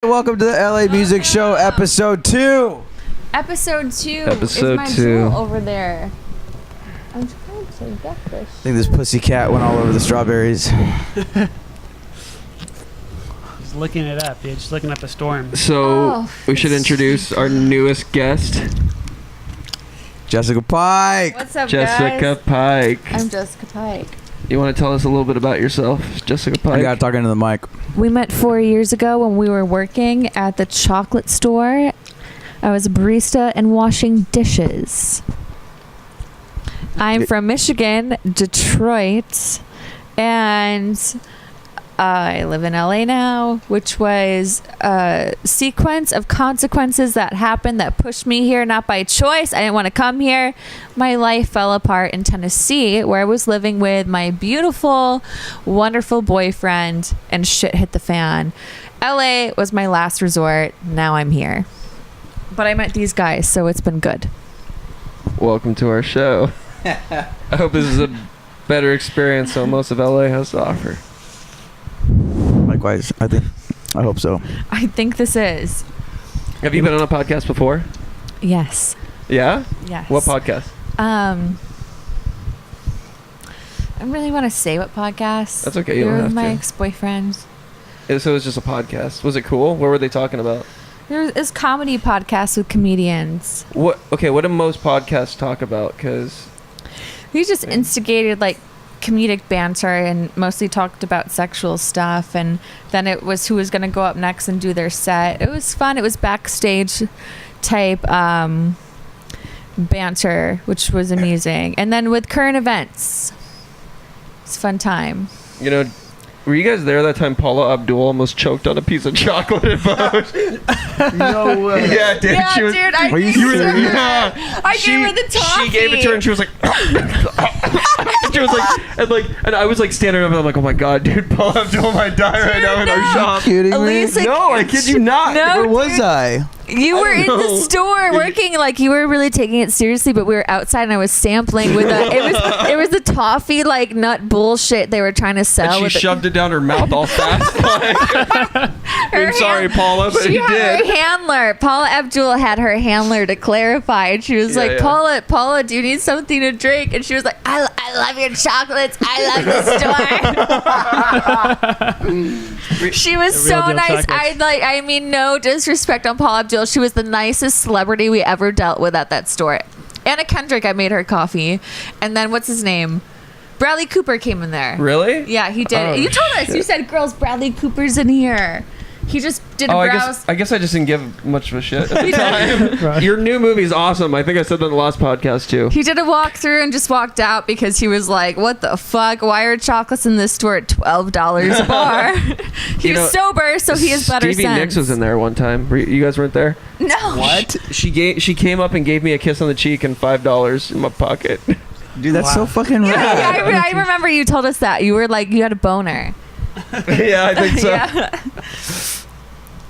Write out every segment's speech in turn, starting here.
Welcome to the LA Music Show, episode 2. Episode 2 is my jewel over there. I'm trying to get this. I think this pussy cat went all over the strawberries. Just looking it up, dude. Just looking up a storm. So we should introduce our newest guest, Jessica Pike. What's up, Jessica guys? Pike. I'm Jessica Pike. You want to tell us a little bit about yourself, Jessica Pike? I gotta talk into the mic. We met 4 years ago when we were working at the chocolate store. I was a barista and washing dishes. I'm from Michigan, Detroit, and I live in LA now, which was a sequence of consequences that happened that pushed me here, not by choice. I didn't want to come here. My life fell apart in Tennessee, where I was living with my beautiful, wonderful boyfriend, and shit hit the fan. LA was my last resort. Now I'm here. But I met these guys, so it's been good. Welcome to our show. I hope this is a better experience than most of LA has to offer. Likewise, I hope so. I think this is. Have you been on a podcast before? Yes. Yeah? Yes. What podcast? I don't really want to say what podcast. That's okay, you don't You're have my to. ex-boyfriend. So it was just a podcast. Was it cool? What were they talking about? There's comedy podcasts with comedians. What do most podcasts talk about? Because We just instigated like comedic banter and mostly talked about sexual stuff, and then it was who was going to go up next and do their set. It was fun. It was backstage type banter, which was amusing. And then with current events, it's a fun time. you know, were you guys there that time Paula Abdul almost choked on a piece of chocolate at Vogue? No way. Yeah, dude. Yeah, She was, dude, I Are you gave her serious? Yeah. I gave her the toffee. She gave it to her and she was like, she was like, and I was like standing up and I'm like, oh my god, dude, Paula Abdul might die right now in our Are shop. you kidding me? Elise, like, No, I kid you not. No, Where was dude. I? You were in the know. store working, like you were really taking it seriously, but we were outside and I was sampling with it was the toffee like nut bullshit they were trying to sell. And she with shoved it down her mouth all fast. I'm sorry, Paula, but she he had did. her handler. Paula Abdul had her handler to clarify, and she was Yeah, like, yeah. Paula, do you need something to drink? And she was like, I love your chocolates. I love the store. She was The real so deal nice. chocolates. I mean, no disrespect on Paula Abdul. She was the nicest celebrity we ever dealt with at that store. Anna Kendrick, I made her coffee. And then what's his name? Bradley Cooper came in there. Really? Yeah, he did. Oh, You told us. shit. You said, girls, Bradley Cooper's in here. He just did a Oh, browse. I guess I just didn't give much of a shit at the He did. time. Your new movie's awesome. I think I said that in the last podcast too. He did a walkthrough and just walked out because he was like, what the fuck? Why are chocolates in this store at $12 a bar? He You was know, sober, so he has better Stevie sense. Nicks was in there one time. You guys weren't there? No. What? She came up and gave me a kiss on the cheek and $5 in my pocket. Dude, that's so fucking Yeah, rad. I remember you told us that. You were like, you had a boner. Yeah, I think so. Yeah.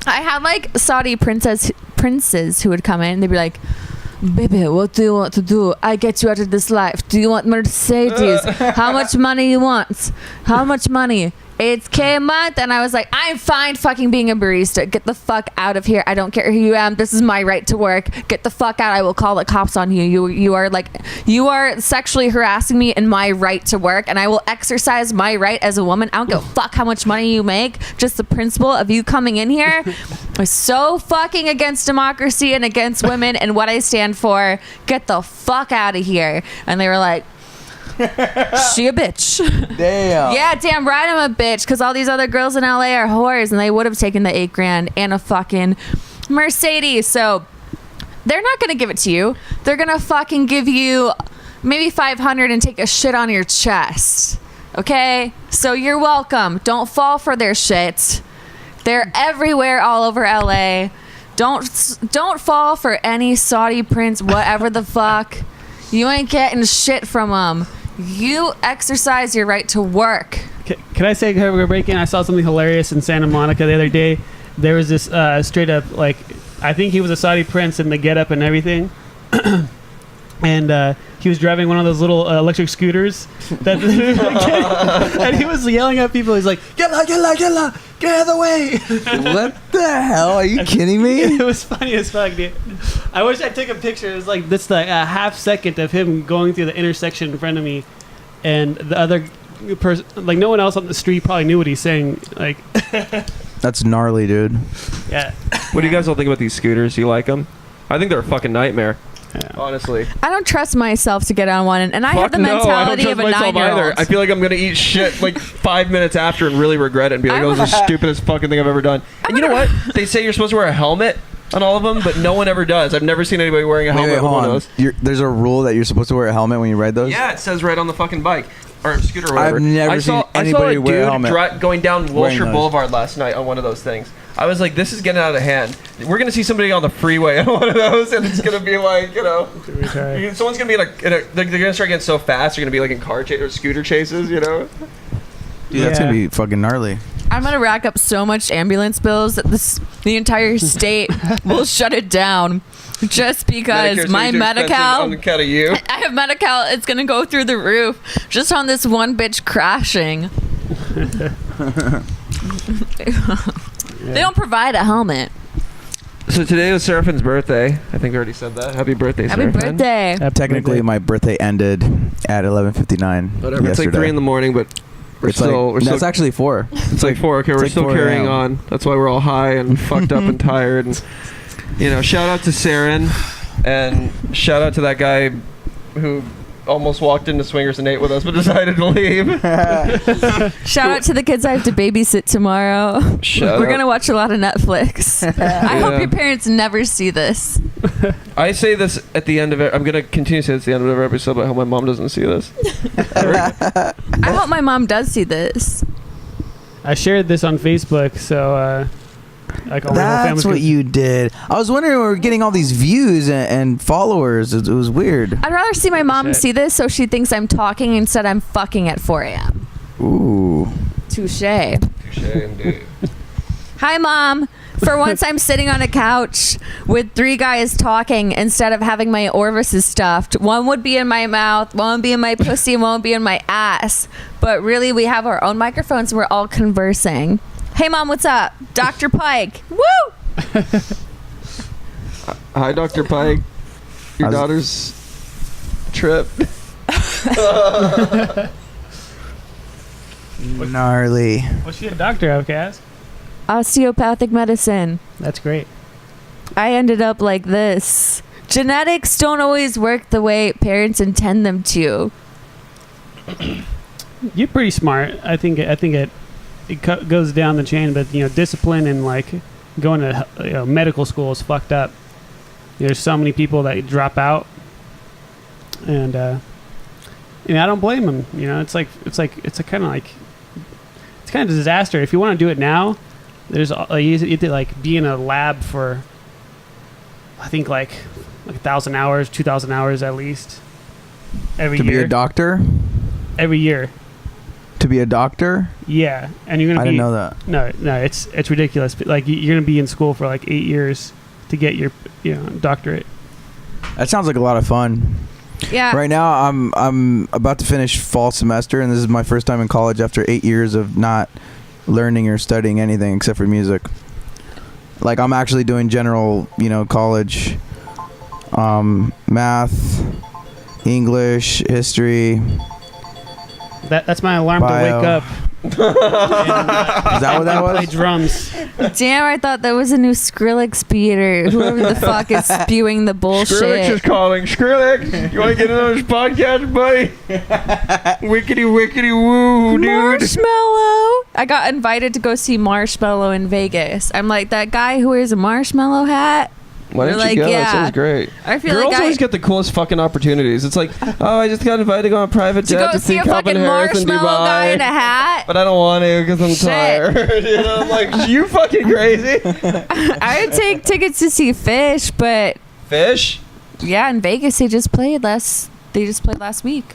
I had like Saudi princes who would come in and they'd be like, baby, what do you want to do? I get you out of this life. Do you want Mercedes? How much money you want? How much money? 8K a month. And I was like, I'm fine fucking being a barista. Get the fuck out of here. I don't care who you am. This is my right to work. Get the fuck out. I will call the cops on you. You are sexually harassing me in my right to work, and I will exercise my right as a woman. I don't give a fuck how much money you make. Just the principle of you coming in here is so fucking against democracy and against women and what I stand for. Get the fuck out of here. And they were like, she a bitch. Damn. Yeah, damn right I'm a bitch, because all these other girls in LA are whores and they would have taken the $8,000 and a fucking Mercedes. So they're not gonna give it to you. They're gonna fucking give you maybe $500 and take a shit on your chest. Okay? So you're welcome. Don't fall for their shit. They're everywhere all over LA. Don't fall for any Saudi prince, whatever the fuck. You ain't getting shit from them. You exercise your right to work. Can I say, we're breaking? I saw something hilarious in Santa Monica the other day. There was this straight up, like, I think he was a Saudi prince in the getup and everything. and he was driving one of those little electric scooters that and he was yelling at people. He's like, get out of the way. What the hell? Are you kidding me? It was funny as fuck, dude. I wish I took a picture. It was like this, like a half second of him going through the intersection in front of me, and the other person, like no one else on the street probably knew what he's saying. Like, That's gnarly, dude. yeah. What do you guys all think about these scooters? You like them? I think they're a fucking nightmare. Yeah. Honestly. I don't trust myself to get on one, and I have Fuck the no, I don't mentality trust of a myself 9-year-old. either. I feel like I'm gonna eat shit like 5 minutes after and really regret it and be like, "Oh, this is the stupidest fucking thing I've ever done." And you know what? They say you're supposed to wear a helmet on all of them, but no one ever does. I've never seen anybody wearing a helmet on one of those. There's a rule that you're supposed to wear a helmet when you ride those? Yeah, it says right on the fucking bike or scooter or whatever. I've never seen anybody wear a helmet. I saw a dude going down wearing Wilshire those. Boulevard last night on one of those things. I was like, this is getting out of hand. We're going to see somebody on the freeway on one of those, and it's going to be like, you know, someone's going to be they're going to start getting so fast, they're going to be like in car chase or scooter chases, you know? Dude, that's going to be fucking gnarly. I'm gonna rack up so much ambulance bills that the entire state will shut it down just because Medicare's my too expensive on Medi-Cal. account of you. I have Medi-Cal. It's gonna go through the roof just on this one bitch crashing. They don't provide a helmet. So today was Seraphin's birthday. I think we already said that. Happy birthday, Happy Seraphin. birthday. Technically, my birthday ended at 11:59 Whatever. yesterday. It's like 3 in the morning, but we're still... That's actually 4. It's like 4. Okay, we're like still 4 carrying a.m. on. That's why we're all high and fucked up and tired. And, you know, shout out to Saren. And shout out to that guy who almost walked into Swingers and ate with us but decided to leave. Shout out to the kids I have to babysit tomorrow. We're going to watch a lot of Netflix. I hope your parents never see this. I say this at the end of it. I'm going to continue to say this at the end of every episode, but I hope my mom doesn't see this. I hope my mom does see this. I shared this on Facebook, so like all my whole That's family's what gonna- you did. I was wondering where we're getting all these views and followers. It was weird. I'd rather see my mom Shit. see this so she thinks I'm talking instead I'm fucking at 4 a.m. Ooh. Touche. Touche, indeed. Hi, Mom. For once, I'm sitting on a couch with 3 guys talking instead of having my orifices stuffed. One would be in my mouth, one would be in my pussy, and one would be in my ass. But really, we have our own microphones and we're all conversing. Hey, Mom, what's up? Dr. Pike. Woo! Hi, Dr. Pike. Your daughter's trip. Gnarly. What's she a doctor of, Cass? Osteopathic medicine. That's great. I ended up like this. Genetics don't always work the way parents intend them to. You're pretty smart. I think it goes down the chain, but you know, discipline and like going to medical school is fucked up. There's so many people that drop out, and I don't blame them. You know, it's a kind of disaster. If you want to do it now, there's you have to like be in a lab for I think like 1,000 hours, 2,000 hours at least every year. To be a doctor? Every year. To be a doctor? Yeah, and you're gonna. I didn't know that. No, it's ridiculous. Like you're gonna be in school for like 8 years to get your doctorate. That sounds like a lot of fun. Yeah. Right now, I'm about to finish fall semester, and this is my first time in college after 8 years of not learning or studying anything except for music. Like I'm actually doing general, college, math, English, history. That's my alarm Bio. to wake up. Is that what that Play was? drums. Damn, I thought that was a new Skrillex beat or whoever the fuck is spewing the Skrillex is bullshit. calling. Skrillex, you want to get in on this podcast, buddy? Wickety, wickety, woo, dude. Marshmallow. I got invited to go see Marshmallow in Vegas. I'm like, that guy who wears a marshmallow hat? Why didn't They're you like, go? yeah. That sounds great. I feel Girls like always get the coolest fucking opportunities. It's like, oh, I just got invited to go on a private to jet go to see a Calvin fucking Harris in marshmallow guy in a Dubai. hat. But I don't want to because I'm Shit. tired. I'm like, you fucking crazy. I would take tickets to see Fish, but Fish? yeah, in Vegas they just played last week.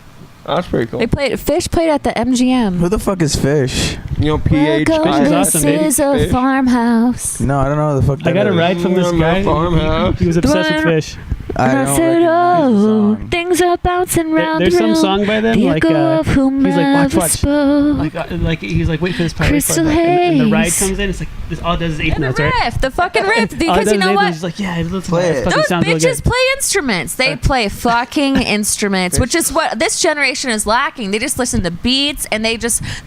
Oh, that's pretty cool. Fish played at the MGM. Who the fuck is Fish? You know, PH. Welcome, is this awesome, baby. is a Fish. farmhouse. No, I don't know who the fuck that I got a is. ride from this I'm guy. a farmhouse. He was obsessed with fish. I And I don't said, recognize the oh, song. things are bouncing round There's the some room. song by them The like echo of he's like watch watch spoke. like he's like wait for this part, wait for Crystal this part. And the ride haze. comes in. It's like this all it does is eighth And the notes, right? riff, the fucking riff, All it because does you is know eighth what? notes. It's like yeah, listen Play to it. that. It fucking Those sounds really bitches good. play instruments. They play fucking instruments, which is what this generation is lacking. They just listen to beats and they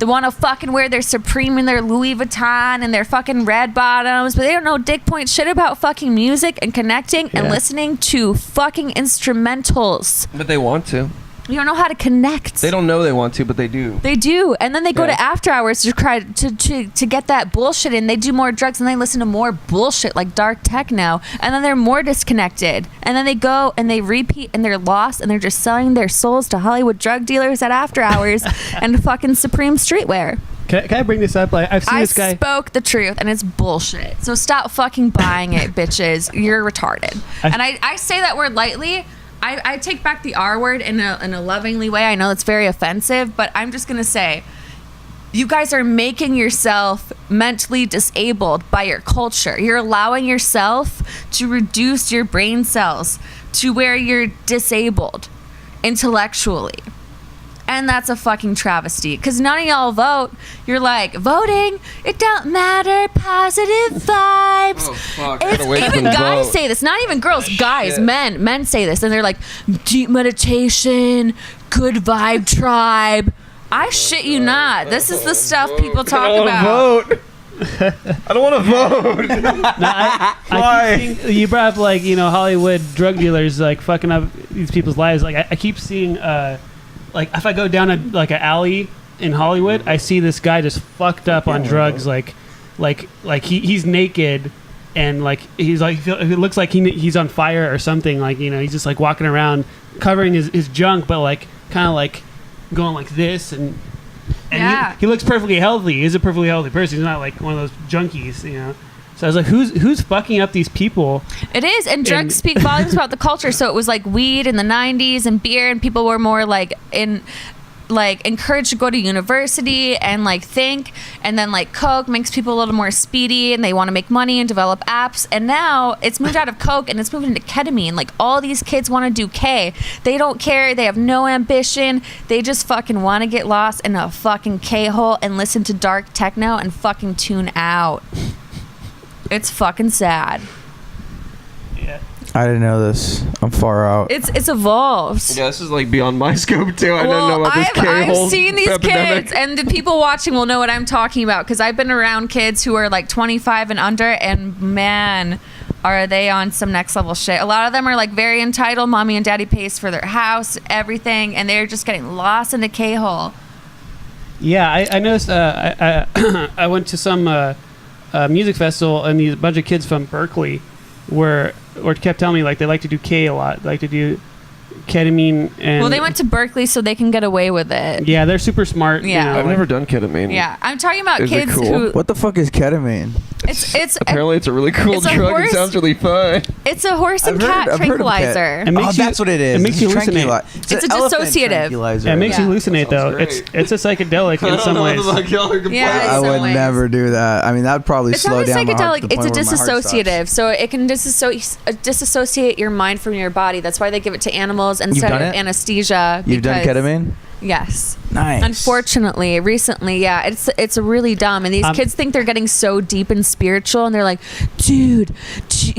want to fucking wear their Supreme and their Louis Vuitton and their fucking red bottoms, but they don't know dick point shit about fucking music and connecting and Yeah. listening to fucking instrumentals. But they want to. You don't know how to connect. They don't know they want to, but they do. They do, and then they go Yeah. to after hours to try to get that bullshit in. They do more drugs and they listen to more bullshit like dark techno, and then they're more disconnected. And then they go and they repeat and they're lost and they're just selling their souls to Hollywood drug dealers at after hours and fucking Supreme streetwear. Can I bring this up? Like I've seen I this guy. spoke the truth and it's bullshit. So stop fucking buying it, bitches. You're retarded. And I say that word lightly. I take back the R word in a lovingly way. I know it's very offensive, but I'm just going to say, you guys are making yourself mentally disabled by your culture. You're allowing yourself to reduce your brain cells to where you're disabled intellectually. And that's a fucking travesty. Because none of y'all vote. You're like, voting, it don't matter. Positive vibes. Oh, fuck. It's, even guys say this. Not even girls. Guys, Shit. men say this. And they're like, deep meditation, good vibe tribe. I shit you not. This is the stuff people talk about. Vote. I don't want to vote. I keep seeing, you brought up like Hollywood drug dealers like fucking up these people's lives. Like I keep seeing like if I go down an alley in Hollywood, I see this guy just fucked up on drugs. Like he's naked and like he's like it looks like he's on fire or something. Like he's just like walking around covering his junk, but like kind of like going like this and Yeah. he looks perfectly healthy. He's a perfectly healthy person. He's not like one of those junkies, So I was like, who's fucking up these people? It is, and drugs speak volumes about the culture. So it was like weed in the 90s and beer, and people were more like encouraged to go to university and like think, and then like coke makes people a little more speedy and they want to make money and develop apps. And now it's moved out of coke and it's moved into ketamine. Like all these kids want to do K. They don't care. They have no ambition. They just fucking want to get lost in a fucking K-hole and listen to dark techno and fucking tune out. It's fucking sad. Yeah. I didn't know this. I'm far out. It's evolved. Yeah, this is like beyond my scope too. I didn't know about this I've K-hole seen these epidemic. kids, and the people watching will know what I'm talking about because I've been around kids who are like 25 and under, and man, are they on some next level shit. A lot of them are like very entitled. Mommy and daddy pays for their house, everything, and they're just getting lost in the K-hole. Yeah, I noticed. I went to some music festival, and these bunch of kids from Berkeley were kept telling me like they like to do K a lot. They like to do ketamine and. Well, they went to Berkeley so they can get away with it. Yeah, they're super smart. Yeah. I've never done ketamine. Yeah, I'm talking about Is it kids cool? who. What the fuck is ketamine? It's Apparently, it's a really cool it's a drug. horse- It sounds really fun. It's a horse and I've cat heard of tranquilizer. It makes you- that's what it is. it makes you It's hallucinate. It's It's an a elephant dissociative. tranquilizer. Yeah, it makes Yeah. you hallucinate That though. sounds It's a psychedelic in some ways. Yeah, I in some would ways. never do that. I mean, that'd probably It's slow not a down my heart to psychedelic. the It's a point where my heart stops. dissociative, so it can disassociate your mind from your body. That's why they give it to animals instead done of it? anesthesia. You've done because- ketamine? Yes. Nice. Unfortunately, recently, yeah, it's really dumb, and these kids think they're getting so deep and spiritual, and they're like, "Dude,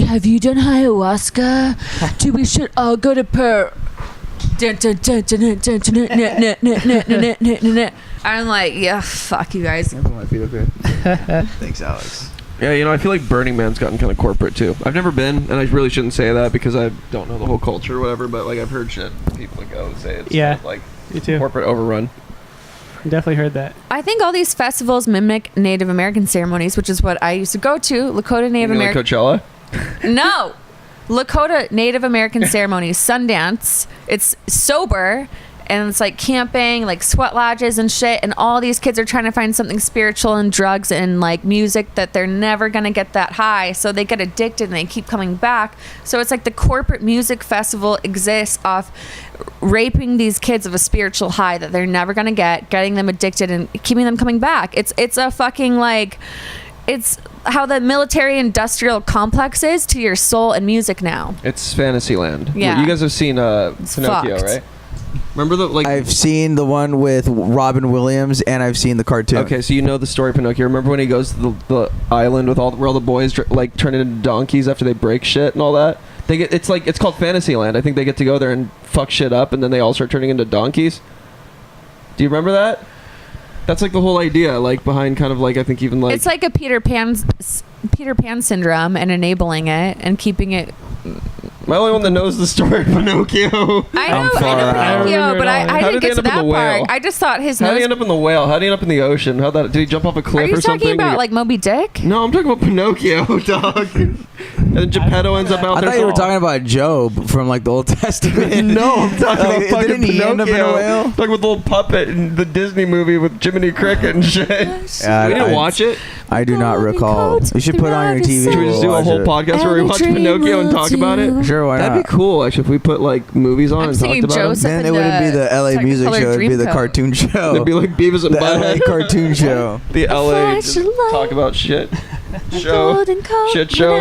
have you done ayahuasca? Dude, we should all go to Per." I'm like, yeah, fuck you guys. Thanks, Alex. Yeah, I feel like Burning Man's gotten kind of corporate too. I've never been, and I really shouldn't say that because I don't know the whole culture or whatever. But like, I've heard shit. People that go and say it's Yeah. kind of, like Me too. corporate overrun. Definitely heard that. I think all these festivals mimic Native American ceremonies, which is what I used to go to. Lakota Native You mean like American. Coachella. No. Lakota Native American ceremonies, Sundance. It's sober and it's like camping, like sweat lodges and shit. And all these kids are trying to find something spiritual and drugs and like music that they're never going to get that high. So they get addicted and they keep coming back. So it's like the corporate music festival exists off raping these kids of a spiritual high that they're never going to get, getting them addicted and keeping them coming back. It's a fucking like, it's how the military industrial complex is to your soul and music now. It's Fantasyland. Yeah. You guys have seen Pinocchio, fucked. right? Remember the like? I've seen the one with Robin Williams, and I've seen the cartoon. Okay, so you know the story of Pinocchio. Remember when he goes to the island with where all the boys like turn into donkeys after they break shit and all that? It's called Fantasyland. I think they get to go there and fuck shit up, and then they all start turning into donkeys. Do you remember that? That's like the whole idea, like behind kind of like I think even like It's like a Peter Pan syndrome and enabling it and keeping it. am I the only one that knows the story of Pinocchio? I know I Pinocchio, remember but it all. I How didn't did get they to end up in that the part. whale? I just thought his How did nose. he end up in the whale? How did he end up in the ocean? Did he jump off a cliff Are you or something? talking about like Moby Dick? No, I'm talking about Pinocchio, dog. And then Geppetto ends up out I there. thought you were talking about Job from like the Old Testament. No, I'm talking about fucking didn't he end up in a Pinocchio. whale? Talking about the little puppet in the Disney movie with Jiminy Cricket and shit. Yeah, We didn't I- watch it. I do not recall. You should put on your TV. Should we just do a Watch whole it. podcast where we watch Pinocchio and talk about it? Sure, why That'd not? be cool, actually, if we put like movies on I'm and singing talked about Joseph. them. Then it wouldn't be the LA music Technicolor show. It'd be the Dreamcoat. cartoon show. It'd be like Beavis and the LA Butthead. cartoon show. The LA flash just of light. talk about shit. Show. Shit show.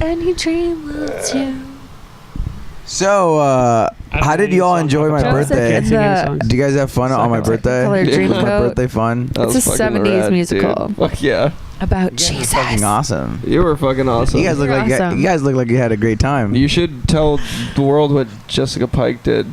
And he dreams you. So, how did you all enjoy my Joseph birthday? and the- Do you guys have fun on my birthday? Technicolor Was my Dreamcoat. birthday fun? That It's was a fucking 70s rad, musical. dude. Fuck yeah. About You guys Jesus. are fucking awesome. You were fucking awesome. You guys look You're like awesome. you guys look like you had a great time. You should tell the world what Jessica Pike did.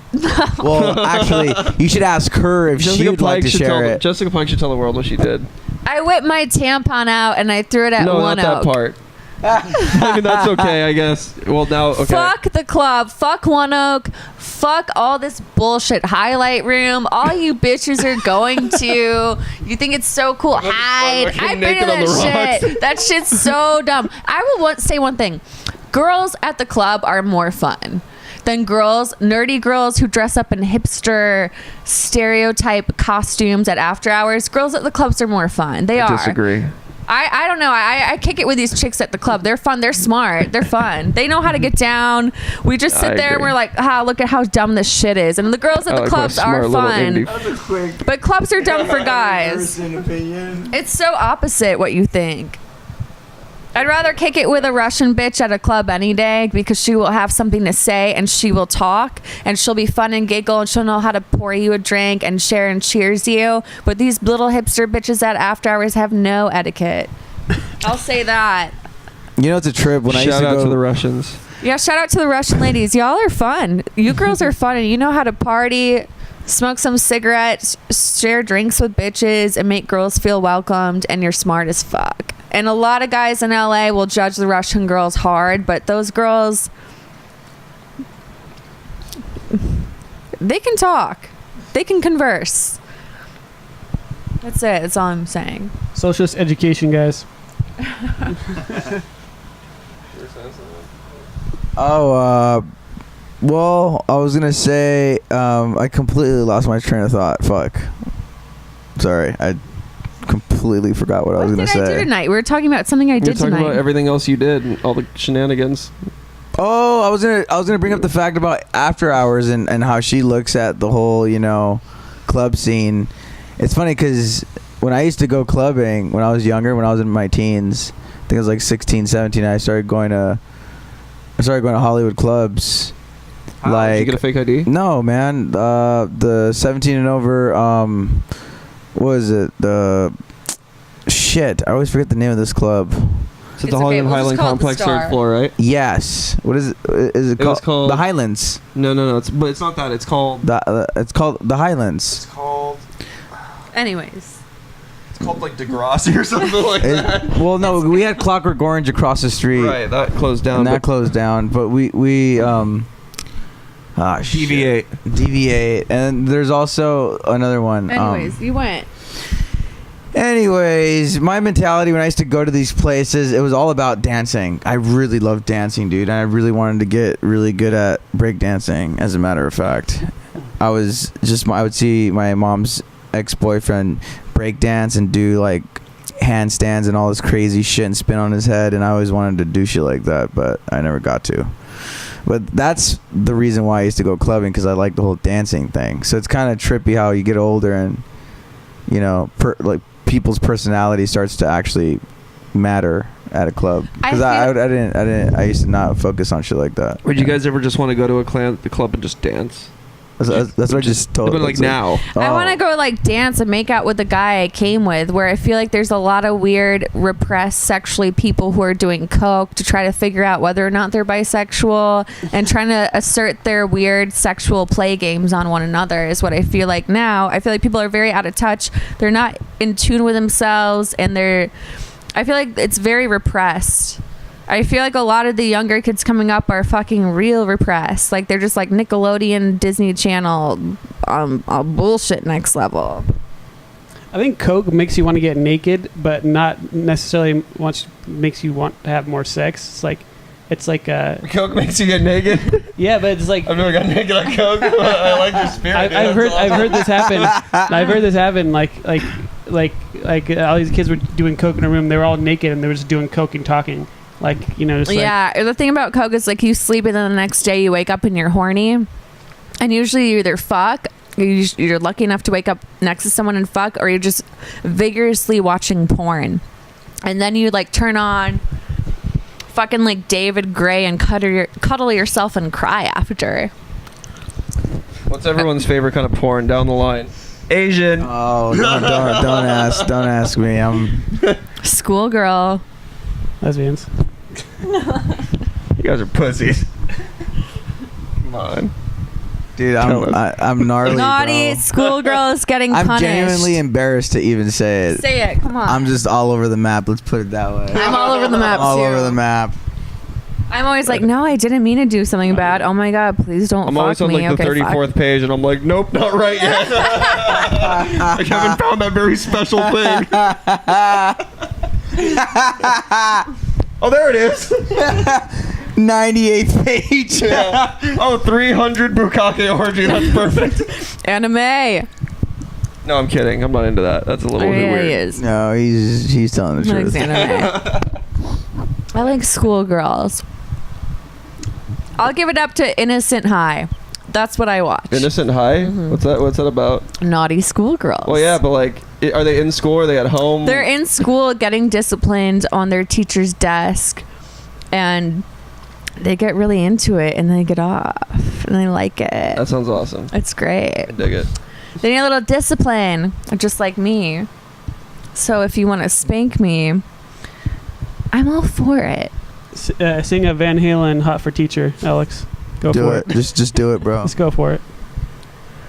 Well, actually, you should ask her if she would like to share it. Jessica Pike should tell the world what she did. I whipped my tampon out and I threw it at No, One not that Oak. part. I mean, that's okay, I guess. Well, now, okay. Fuck the club. Fuck One Oak. Fuck all this bullshit highlight room. All you bitches are going to. You think it's so cool. Hide. Fucking I've been to naked on the that rocks. shit. That shit's so dumb. I will say one thing. Girls at the club are more fun than nerdy girls who dress up in hipster stereotype costumes at after hours. Girls at the clubs are more fun. They I are. disagree. I don't know. I kick it with these chicks at the club. They're fun. They're smart. They're fun. They know how to get down. We just sit I there and agree. we're like, look at how dumb this shit is. And the girls at I the like my clubs smart are little fun. indie. But clubs are dumb for guys. It's so opposite what you think. I'd rather kick it with a Russian bitch at a club any day because she will have something to say and she will talk and she'll be fun and giggle and she'll know how to pour you a drink and share and cheers you. But these little hipster bitches at after hours have no etiquette. I'll say that. You know, it's a trip when I used Shout to out go to the Russians. Yeah, shout out to the Russian ladies. Y'all are fun. You girls are fun and you know how to party, smoke some cigarettes, share drinks with bitches, and make girls feel welcomed, and you're smart as fuck. And a lot of guys in LA will judge the Russian girls hard, but those girls, they can talk. They can converse. That's it. That's all I'm saying. Socialist education, guys. Well, I was gonna say, I completely lost my train of thought. Fuck. Sorry, I completely forgot what I was What gonna did I do say. tonight? We were talking about something I You're did talking tonight. about everything else you did and all the shenanigans. Oh, I was gonna bring up the fact about after hours and how she looks at the whole, club scene. It's funny because when I used to go clubbing when I was younger, when I was in my teens, I think it was like 16, 17, I started going to Hollywood clubs. Did you get a fake ID? No, man. The 17 and over. What is it? Shit. I always forget the name of this club. It's It's at the okay, Hollywood we'll just Highland call it the Complex, Star. third floor, right? Yes. What is it? Is it It was called? called- The Highlands. No. But it's not that. It's called. It's called the Highlands. Anyways. It's called like Degrassi or something like that. Well, no, we had Clockwork Orange across the street. Right, that closed down. And that but closed down, but we Deviate. Deviate, and there's also another one. Anyways, you went. Anyways, my mentality when I used to go to these places, it was all about dancing. I really loved dancing, dude, and I really wanted to get really good at breakdancing. As a matter of fact, I would see my mom's ex-boyfriend breakdance and do like handstands and all this crazy shit and spin on his head, and I always wanted to do shit like that, but I never got to. But that's the reason why I used to go clubbing, because I like the whole dancing thing. So it's kind of trippy how you get older and people's personality starts to actually matter at a club. Because I used to not focus on shit like that. Would you guys ever just want to go to the club and just dance? That's what I just told. But like now, I want to go like dance and make out with the guy I came with, where I feel like there's a lot of weird repressed sexually people who are doing coke to try to figure out whether or not they're bisexual and trying to assert their weird sexual play games on one another is what I feel like now. I feel like people are very out of touch. They're not in tune with themselves, and I feel like it's very repressed. I feel like a lot of the younger kids coming up are fucking real repressed. Like they're just like Nickelodeon, Disney Channel, bullshit next level. I think coke makes you want to get naked, but not necessarily makes you want to have more sex. It's like coke makes you get naked. Yeah, but it's like I've never got naked on coke. I like your spirit. I've heard this happen. I've heard this happen. Like all these kids were doing coke in a room. They were all naked and they were just doing coke and talking. Like, you know, just yeah. The thing about coke is like you sleep and then the next day you wake up and you're horny, and usually you either fuck, you're lucky enough to wake up next to someone and fuck, or you're just vigorously watching porn, and then you like turn on fucking like David Gray and cuddle yourself and cry after. What's everyone's favorite kind of porn down the line? Asian. Oh, don't ask me. I'm Schoolgirl. lesbians. You guys are pussies. Come on. dude. I'm gnarly. Naughty bro. schoolgirl is getting I'm punished. genuinely embarrassed to even say it. Say it. Come on. I'm just all over the map. Let's put it that way. I'm all over the map all too. over the map. I'm always like, no, I didn't mean to do something bad. Oh my god, please don't. I'm always fuck on me. like the Okay, 34th fuck. page, and I'm like, nope, not right yet. I haven't found that very special thing. Oh, there it is. 98th page. Yeah. Oh, 300 Bukake orgy. That's perfect. Anime. No, I'm kidding. I'm not into that. That's a little bit Yeah, weird. he is. No, he's telling the He likes truth. anime. I like schoolgirls. I'll give it up to Innocent High. That's what I watch. Innocent High? Mm-hmm. What's that about? Naughty schoolgirls. Well, yeah, but like, are they in school or are they at home? They're in school getting disciplined on their teacher's desk, and they get really into it, and they get off, and they like it. That sounds awesome. It's great. I dig it. They need a little discipline, just like me. So if you want to spank me, I'm all for it. Sing a Van Halen "Hot for Teacher," Alex. Go Do for it. Just do it, bro. Let's go for it.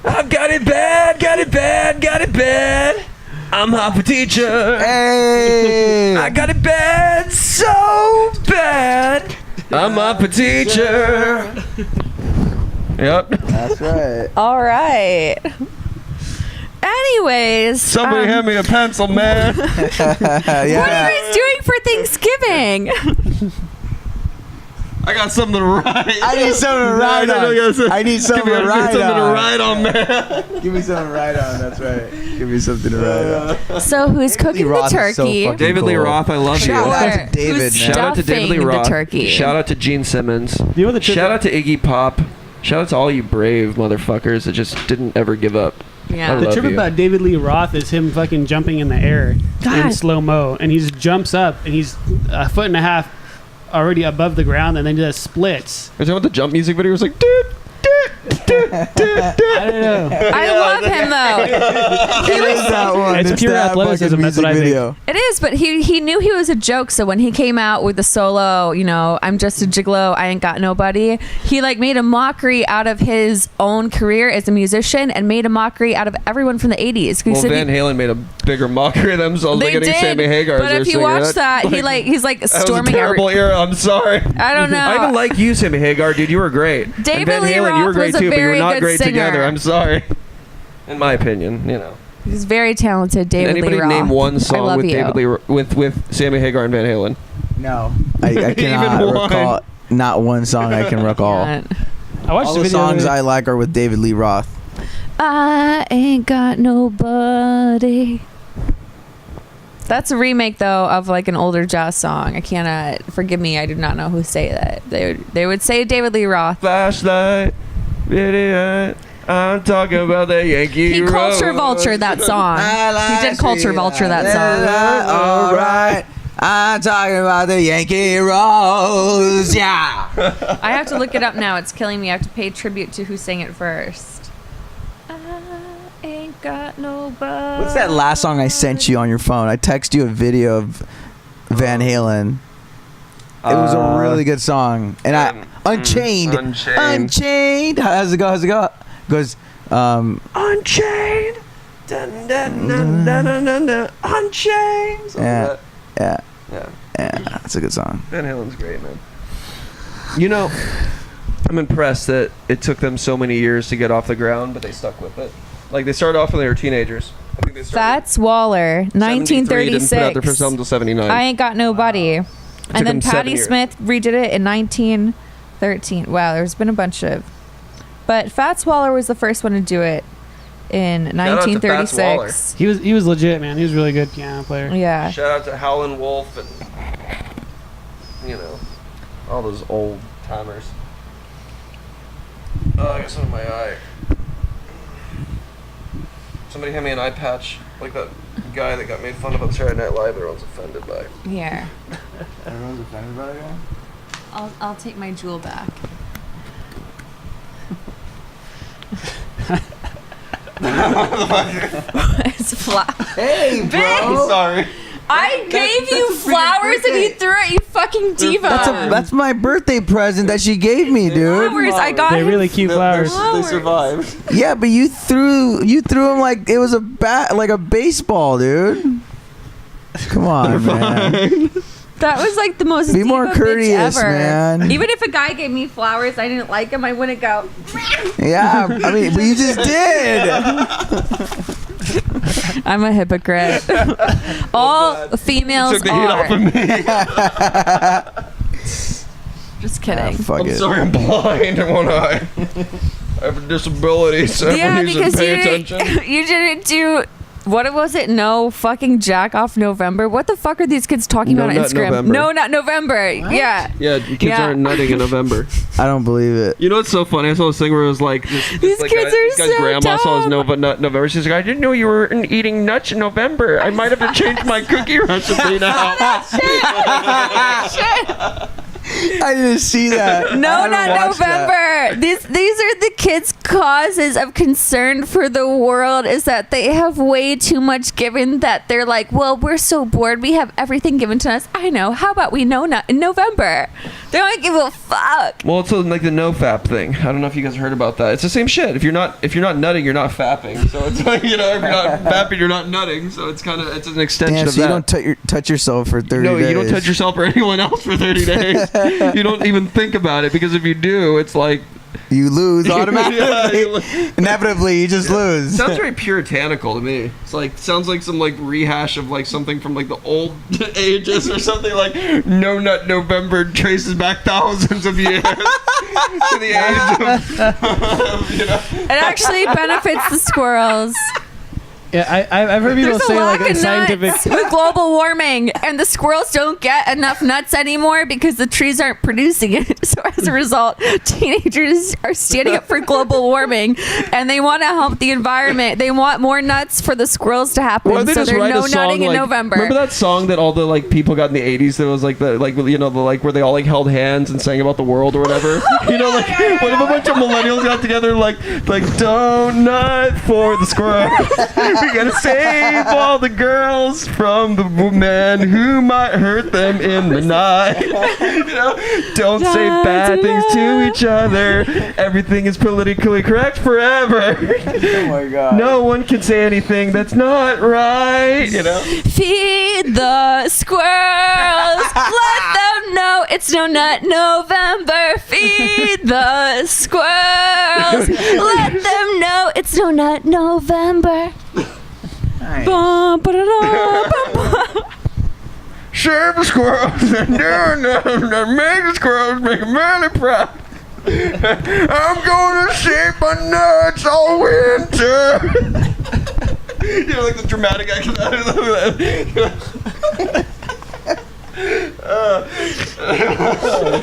I've got it bad, got it bad, got it bad. I'm hot for teacher. Hey. I got it bad, so bad. I'm hot for teacher. Yep. That's right. All right. Anyways, Somebody hand me a pencil, man. what are you guys doing for Thanksgiving? I got something to write. I need something to ride on. I need something to ride something to on. write on, man. Give me something to ride on. That's right. Give me something to ride on. So who's cooking the Roth is so turkey? fucking David Lee cool. Roth, I love Shout you. out to David, Who's man. Shout out to David Lee stuffing the Roth. turkey? Shout out to Gene Simmons. You know what the trip- Shout out to Iggy Pop. Shout out to all you brave motherfuckers that just didn't ever give up. Yeah. I The love trip you. about David Lee Roth is him fucking jumping in the air God. in slow mo, and he just jumps up, and he's a foot and a half already above the ground, and then just splits. Are you talking about the jump music video? It was like, dude. I don't know. I love him though. It is that one. It's pure that athleticism, fucking that's what music I think. video. It is, but he knew he was a joke. So when he came out with the solo, I'm just a gigolo, I ain't got nobody. He like made a mockery out of his own career as a musician and made a mockery out of everyone from the 80s. He Well, said Van Halen made a bigger mockery of themselves by they getting did, Sammy Hagar. but as their if you singer. watch that, he's like that was a storming terrible era. I'm sorry. I don't know. I even like you, Sammy Hagar, dude. You were great. David and Van Lee Halen, you were Roth great was a too, but you were very not good great singer. together. I'm sorry. In my opinion, He's very talented, David Anybody Lee Roth. name one I song love with you. David Lee with Sammy Hagar and Van Halen? No, I Even cannot one. recall. Not one song I can recall. Yeah. I watched All the the video. songs I like are with David Lee Roth. I ain't got nobody. That's a remake though of like an older jazz song. I cannot. Forgive me, I do not know who say that. They would say David Lee Roth. Flashlight, video. I'm talking about the Yankee He culture Rose. vulture that song. He did culture vulture that song. All right. I'm talking about the Yankee Rose. Yeah. I have to look it up now. It's killing me. I have to pay tribute to who sang it first. I ain't got nobody. What's that last song I sent you on your phone? I texted you a video of Van Halen. It was a really good song. And Unchained. Unchained. How's it go? It goes, Unchained. Dun, dun, dun, dun, dun, dun, dun. Unchained. yeah. Yeah. That's a good song. Van Halen's great, man. You know, I'm impressed that it took them so many years to get off the ground, but they stuck with it. Like, they started off when they were teenagers. I think they started Fats Waller, 1933, didn't put out their first 1936. album until 79. I Ain't Got Nobody. took And then them 7 Patti years. Smith redid it in 1913. Wow, there's been a bunch of. But Fats Waller was the first one to do it in out to Fats 1936. He was legit, man. He was a really good piano player. Yeah. Shout out to Howlin' Wolf and, you know, all those old timers. Oh, I got some in my eye. Somebody hand me an eye patch, like that guy that got made fun of on Saturday Night Live. Everyone's offended by. Here. Everyone's offended by it. I'll take my jewel back. It's Hey, bro. Sorry. I gave you that's a freaking flowers and you birthday. threw it, you fucking diva. That's my birthday present that she gave me, dude. flowers. I got They're him really cute flowers. Flowers. They survived. Yeah, but you threw them like it was a bat, like a baseball, dude. Come on, man. That was like the most Be diva more bitch courteous, ever. man. Even if a guy gave me flowers, I didn't like him, I wouldn't go. Yeah, I mean, but you just did. I'm a hypocrite. All females Took the heat off of are. me. Just kidding. Fuck I'm it. sorry, I'm blind in one eye. I have a disability, so Yeah, everyone needs to because pay attention. you didn't do. What was it? No fucking jack off November. What the fuck are these kids talking No about on Nut Instagram? November. No, not November. Yeah. Yeah, kids Yeah. aren't nutting in November. I don't believe it. You know what's so funny? I saw this thing where it was like These like kids are this guy's so grandma saw his dumb. November. She's like, I didn't know you were eating nuts in November. I might have to change my cookie recipe now. I didn't see that. No, I not haven't watched that. November. These are the kids' causes of concern for the world. Is that they have way too much given. That they're like, well, we're so bored. We have everything given to us. I know. How about we know nut in November? They don't give a fuck. Well, it's like the no fap thing. I don't know if you guys heard about that. It's the same shit. If you're not nutting, you're not fapping. So it's like, you know, if you're not fapping, you're not nutting. So it's it's an extension Damn, of so you that. don't touch yourself for 30 No, days. you don't touch yourself or anyone else for 30 days. You don't even think about it, because if you do, it's like You lose automatically. Yeah, you Inevitably, you just lose. sounds very puritanical to me. It's like sounds like some like rehash of like something from like the old ages or something, like No Nut November traces back thousands of years to the age of you know. It actually benefits the squirrels. Yeah, I've heard people There's a say lack like a of scientific. nuts with global warming, and the squirrels don't get enough nuts anymore because the trees aren't producing it. So as a result, teenagers are standing up for global warming, and they want to help the environment. They want more nuts for the squirrels to happen. Why don't they So just they're write no a song nutting in like, November. Remember that song that all the like people got in the 80s that was like the like, you know, the like where they all like held hands and sang about the world or whatever? You know, like what if a bunch of millennials got together like don't nut for the squirrels. We gotta save all the girls from the man who might hurt them in the night. You know, don't say bad things to each other. Everything is politically correct forever. Oh my god. No one can say anything that's not right. You know. Feed the squirrels. Let them know it's No Nut November. Feed the squirrels. Let them know it's No Nut November. Nice. Bum, ba-da-da, bum, bum. Save the squirrels and make the squirrels make them really proud. I'm gonna save my nuts all winter. You know, like the dramatic action. Oh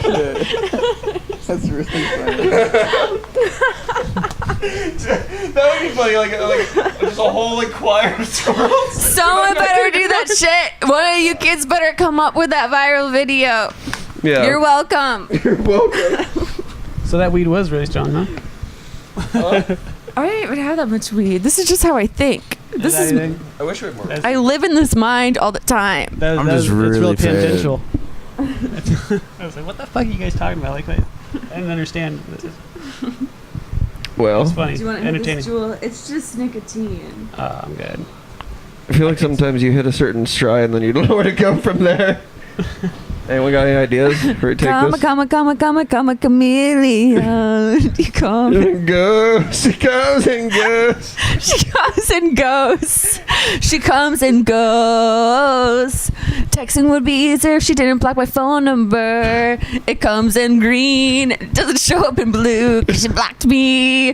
shit. That's really funny. That would be funny, like just a whole like choir of squirrels. Someone better do that shit. One of you kids better come up with that viral video. Yeah. You're welcome. You're welcome. So that weed was really strong, huh? I don't even have that much weed. This is just how I think. This is. I wish we had more. I live in this mind all the time. I'm just it's really real faded. tangential. I was like, what the fuck are you guys talking about? Like, I didn't understand. Well, It's funny. Do you want to Entertaining. this, Jewel? It's just nicotine. I'm good. I feel like sometimes you hit a certain stride and then you don't know where to go from there. Anyone got any ideas for it? Take this? Come a chameleon. You come. And goes, she comes and goes. She comes and goes. She comes and goes. Texting would be easier if she didn't block my phone number. It comes in green. It doesn't show up in blue 'cause she blocked me.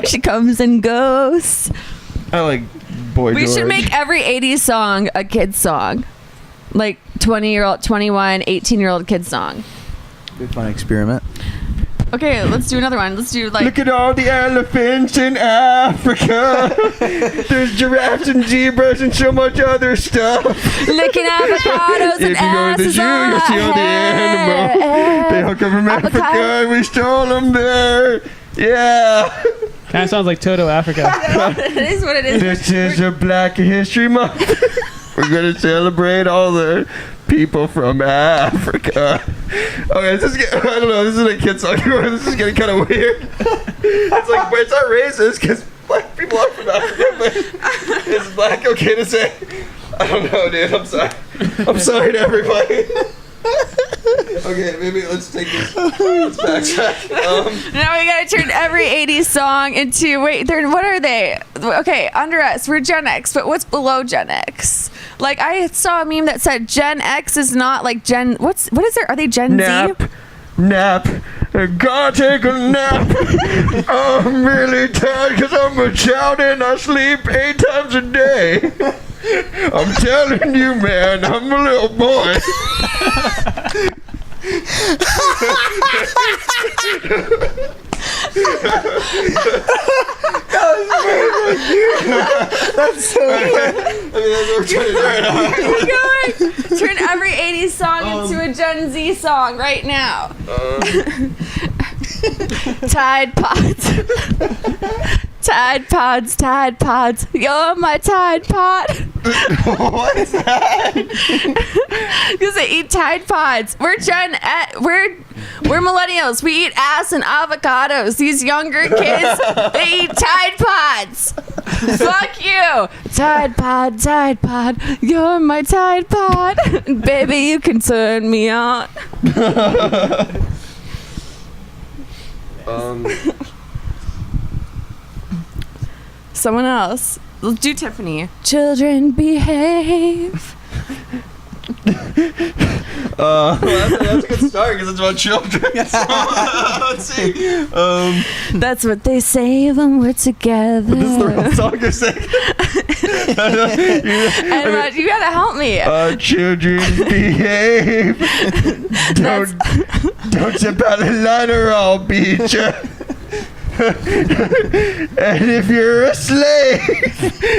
She comes and goes. I like Boy We George. should make every 80s song a kid's song. Like 20-year-old, 21, 18-year-old kid's song. Be a fun experiment. Okay, let's do another one. Let's do like. Look at all the elephants in Africa. There's giraffes and zebras and so much other stuff. Licking avocados and If you go to the asses zoo, on you'll see all the animals. They all come from Africa Avocado. and we stole them there. Yeah. Kind of sounds like Toto Africa. It is what it is. This is a Black History Month. We're going to celebrate all the people from Africa. Okay, this is I don't know. This is a kid song. This is getting kind of weird. It's like, but it's not racist because black people are from Africa. But is black okay to say? I don't know, dude. I'm sorry. I'm sorry to everybody. Okay, maybe let's take this. Let's backtrack. Now we gotta turn every 80s song into. Wait, what are they? Okay, under us, we're Gen X, but what's below Gen X? Like, I saw a meme that said Gen X is not like Gen. What is it? Are they Gen Nap. Z? Nap. I gotta take a nap. I'm really tired because I'm a child and I sleep 8 times a day. I'm telling you, man, I'm a little boy. That's so good. I mean, that's what we're trying to do right now. Keep going. Turn every 80s song into a Gen Z song right now. Tide Pods. Tide Pods, Tide Pods. You're my Tide Pod. What is that? Because they eat Tide Pods. We're we're millennials. We eat ass and avocados. These younger kids, they eat Tide Pods. Fuck you. Tide Pod, you're my Tide Pod. Baby, you can turn me on. Someone else. Let's do Tiffany. Children behave. That's a good start because it's about children. Let's see. That's what they say when we're together. This is the real song you're singing. And you gotta help me. Children behave. Don't step out of line or I'll beat you. And if you're a slave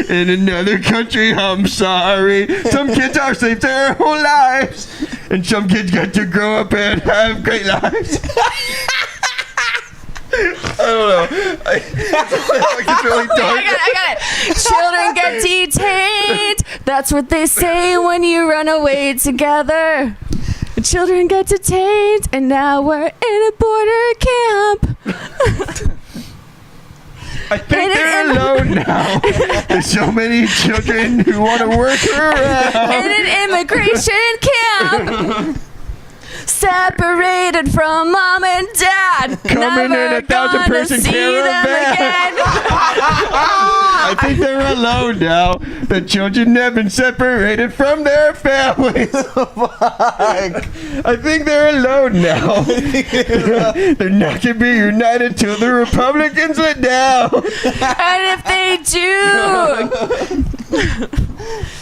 in another country, I'm sorry. Some kids are slaves their whole lives, and some kids get to grow up and have great lives. I don't know. It's really dark. I got it. Children get detained. That's what they say when you run away together. Children get detained, and now we're in a border camp. I think they're alone now. There's so many children who want to work around. In an immigration camp. Separated from mom and dad. Coming in Never 1,000-person gonna see them caravan. again. I think they're alone now. The children have been separated from their families. I think they're alone now. They're not going to be united till the Republicans are down. And if they do,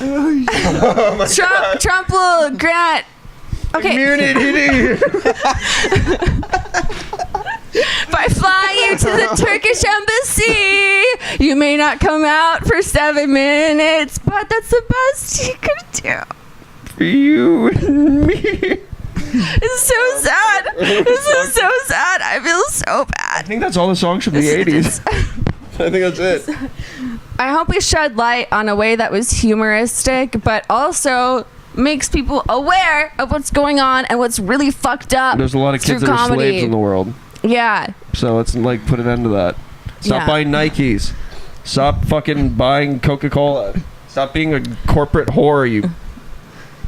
Oh my God. Trump will grant. Okay, Immunity. by I fly you to the Turkish embassy, you may not come out for 7 minutes, but that's the best you could do. For you and me. It's so sad. This is so sad. I feel so I bad. think that's all the songs from the 80s. I think that's it. I hope we shed light on a way that was humoristic, but also makes people aware of what's going on and what's really fucked up. There's a lot of kids through that are comedy. slaves in the world. Yeah. So let's like put an end to that. Stop Yeah. buying Nikes. Stop fucking buying Coca-Cola. Stop being a corporate whore, you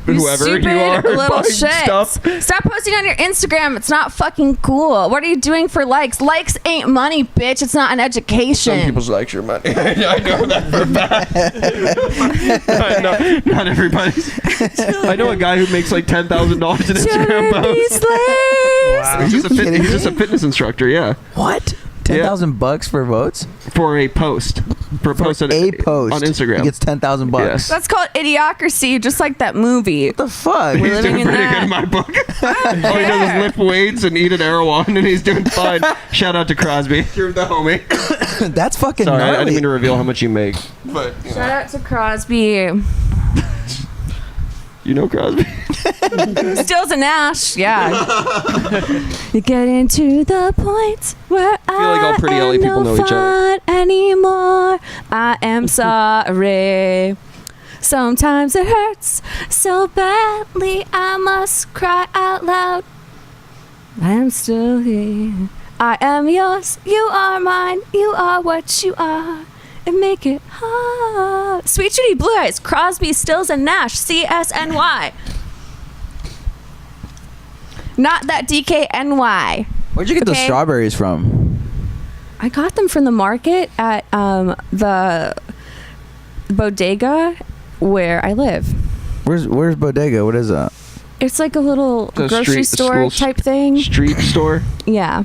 whoever stupid you are little buying shit. stuff. Stop posting on your Instagram. It's not fucking cool. What are you doing for likes? Likes ain't money, bitch. It's not an education. Some people's likes your money. I know that for a fact. I know, not everybody's. I know a guy who makes like $10,000 in Instagram posts. Wow. Are you kidding He's just a me? fitness instructor, yeah. What? $10,000 for votes? For a post. For a post, For on, a post on Instagram. He gets $10,000. Yes. That's called idiocracy, just like that movie. What the fuck? We're He's living doing in pretty that. good in my book. All he does is lift weights and eat an Erewhon, and he's doing fine. Shout out to Crosby. You're the homie. That's fucking Sorry, I gnarly. didn't mean to reveal how much you make. But, you Shout know, out to Crosby. you know Crosby. Stills and Nash, yeah. You get into the point where I feel like all pretty LA am people no know each other. fun anymore. I am sorry. Sometimes it hurts so badly I must cry out loud. I am still here. I am yours. You are mine. You are what you are. And make it hard. Sweet Judy Blue Eyes, Crosby, Stills, and Nash, CSNY. Not that DKNY. Where'd you get the Okay. strawberries from? I got them from the market at the bodega where I live. Where's Bodega? What is that? It's like a little The grocery street- store little type thing. Street store. Yeah.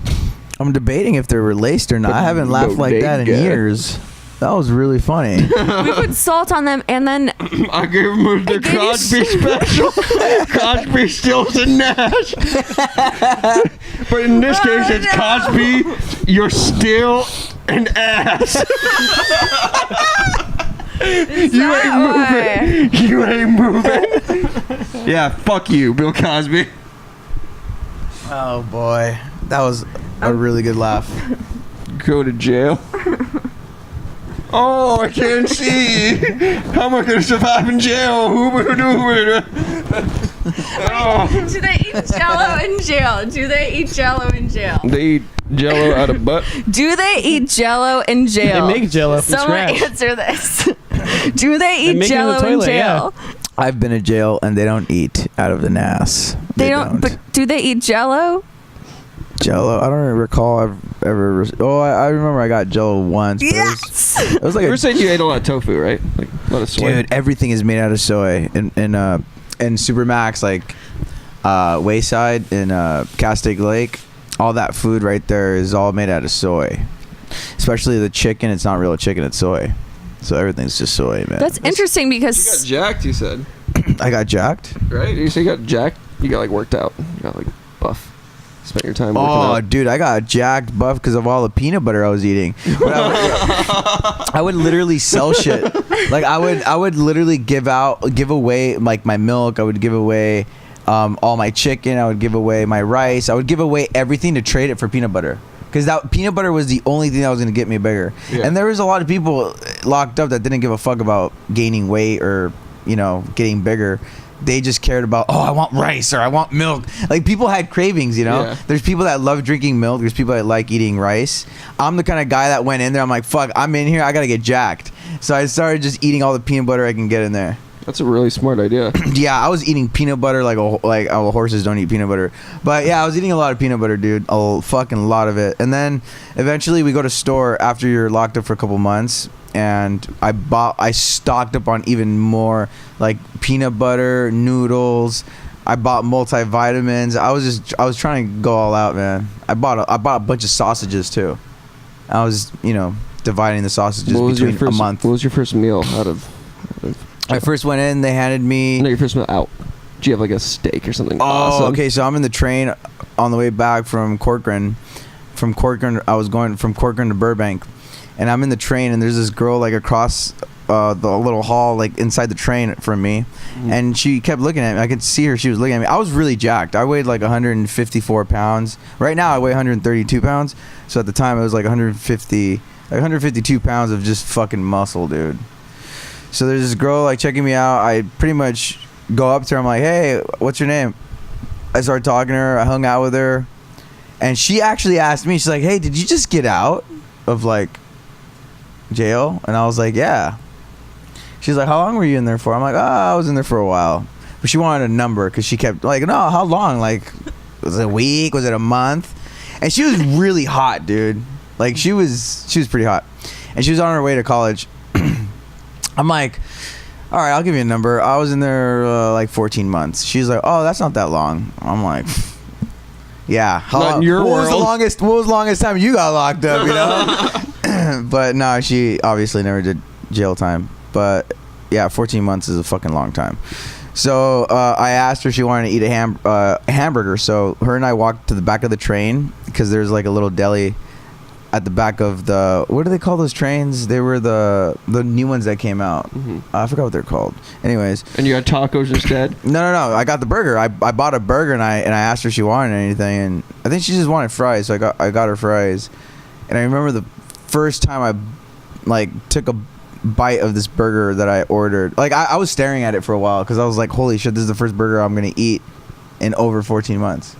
I'm debating if they're laced or not. I haven't laughed like that in Bodega. years. That was really funny. We put salt on them and then I gave him the gave you Crosby special. Crosby, Stills, and Nash. But in this case, it's no. Cosby, you're still an ass. You ain't moving. You ain't moving. Yeah, fuck you, Bill Cosby. Oh boy, that was a really good laugh. Go to jail. Oh, I can't see. How am I going to survive in jail? Oh. do they eat Jello in jail? Do they eat Jello in jail? They eat Jello out of butt. Do they eat Jello in jail? They make Jello from Someone scratch. answer this. Do they eat make it in the Jello in toilet, jail? I've been in jail and they don't eat out of the NAS. They don't. But do they eat Jello? Jello. I don't recall I've ever. I remember I got Jello once. But Yes. It was like You were a saying you ate a lot of tofu, right? Like a lot of soy. dude. Everything is made out of soy. In Supermax, like Wayside in Castaic Lake, all that food right there is all made out of soy. Especially the chicken. It's not real chicken. It's soy. So everything's just soy, man. That's interesting You got because jacked, you said. I got jacked. Right? You said you got jacked. You got like worked out. You got like buff. Spent your time working Oh, out. dude, I got jacked buff because of all the peanut butter I was eating. But I would literally sell shit. Like I would literally give away like my milk. I would give away all my chicken. I would give away my rice. I would give away everything to trade it for peanut butter. Because that peanut butter was the only thing that was going to get me bigger. Yeah. And there was a lot of people locked up that didn't give a fuck about gaining weight or, getting bigger. They just cared about, I want rice or I want milk. Like, people had cravings, Yeah. There's people that love drinking milk. There's people that like eating rice. I'm the kind of guy that went in there. I'm like, fuck, I'm in here. I got to get jacked. So I started just eating all the peanut butter I can get in there. That's a really smart idea. Yeah, I was eating peanut butter like horses don't eat peanut butter. But yeah, I was eating a lot of peanut butter, dude. A fucking lot of it. And then eventually we go to store after you're locked up for a couple months, and I stocked up on even more like peanut butter, noodles. I bought multivitamins. I was trying to go all out, man. I bought a bunch of sausages too. I was, dividing the sausages between a month. What was your first meal out of I first went in, they handed me No, your first meal out. Do you have like a steak or something? Oh, awesome? okay. So I'm in the train on the way back from Corcoran from Corcoran. I was going from Corcoran to Burbank, and I'm in the train, and there's this girl like across the little hall, like inside the train from me, and she kept looking at me. I could see her; she was looking at me. I was really jacked. I weighed like 154 pounds. Right now, I weigh 132 pounds. So at the time, it was like 152 pounds of just fucking muscle, dude. So there's this girl like checking me out. I pretty much go up to her. I'm like, "Hey, what's your name?" I started talking to her. I hung out with her, and she actually asked me. She's like, "Hey, did you just get out of like jail?" And I was like, "Yeah." She's like, "How long were you in there for?" I'm like, "Oh, I was in there for a while." But she wanted a number because she kept like, "No, how long? Like, was it a week? Was it a month?" And she was really hot, dude. Like she was pretty hot, and she was on her way to college. I'm like, "All right, I'll give you a number." I was in there like 14 months. She's like, "Oh, that's not that long." I'm like, "Yeah, Not in your what was the world. longest? What was the longest time you got locked up? You know?" But no, she obviously never did jail time. But yeah, 14 months is a fucking long time. So I asked her if she wanted to eat a hamburger. So her and I walked to the back of the train because there's like a little deli at the back of the, what do they call those trains? They were the new ones that came out. I forgot what they're called. Anyways. And you had tacos instead? No. I got the burger. I bought a burger and I asked her if she wanted anything, and I think she just wanted fries. So I got her fries. And I remember the first time I like took a bite of this burger that I ordered. Like I was staring at it for a while because I was like, holy shit, this is the first burger I'm gonna eat in over 14 months.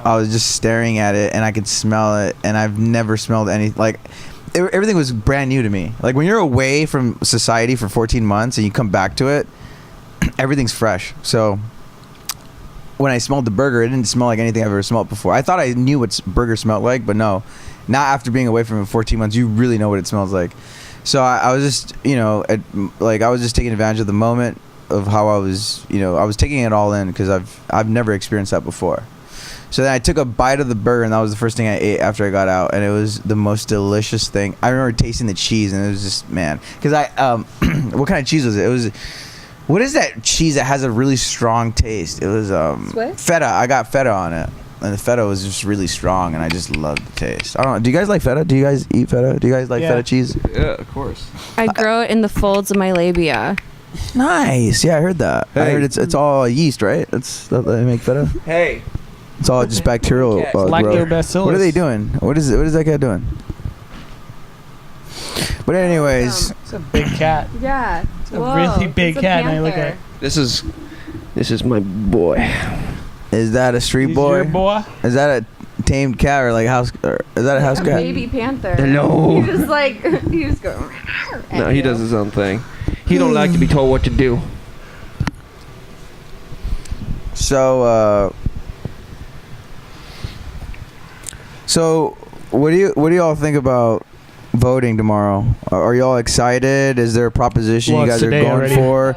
I was just staring at it and I could smell it, and I've never smelled any like everything was brand new to me. Like when you're away from society for 14 months and you come back to it, everything's fresh. So when I smelled the burger, it didn't smell like anything I've ever smelled before. I thought I knew what burger smelled like, but no. Not after being away from it for 14 months, you really know what it smells like. So I was just, I was just taking advantage of the moment of how I was taking it all in because I've never experienced that before. So then I took a bite of the burger, and that was the first thing I ate after I got out, and it was the most delicious thing. I remember tasting the cheese, and it was just, man, because what kind of cheese was it? What is that cheese that has a really strong taste? It was Swiss? feta. I got feta on it. And the feta was just really strong, and I just loved the taste. I don't know. Do you guys like feta? Do you guys eat feta? Do you guys like feta cheese? Yeah, of course. I grow it in the folds of my labia. Nice. Yeah, I heard that. I Hey. heard it's all yeast, right? That's that they make feta. Hey. It's all just bacterial. growth. Lactobacillus. What are they doing? What is that guy doing? But anyways, It's a big cat. Yeah. It's a really big cat. And I look at This is my boy. is that a street He's boy? your boy. Is that a tamed cat or like house? Or is that a house cat? Baby panther. Hello. He just like he just go. No, he does his own thing. He don't like to be told what to do. So what do you all think about voting tomorrow? Are y'all excited? Is there a proposition Well, you it's guys are today going already. for?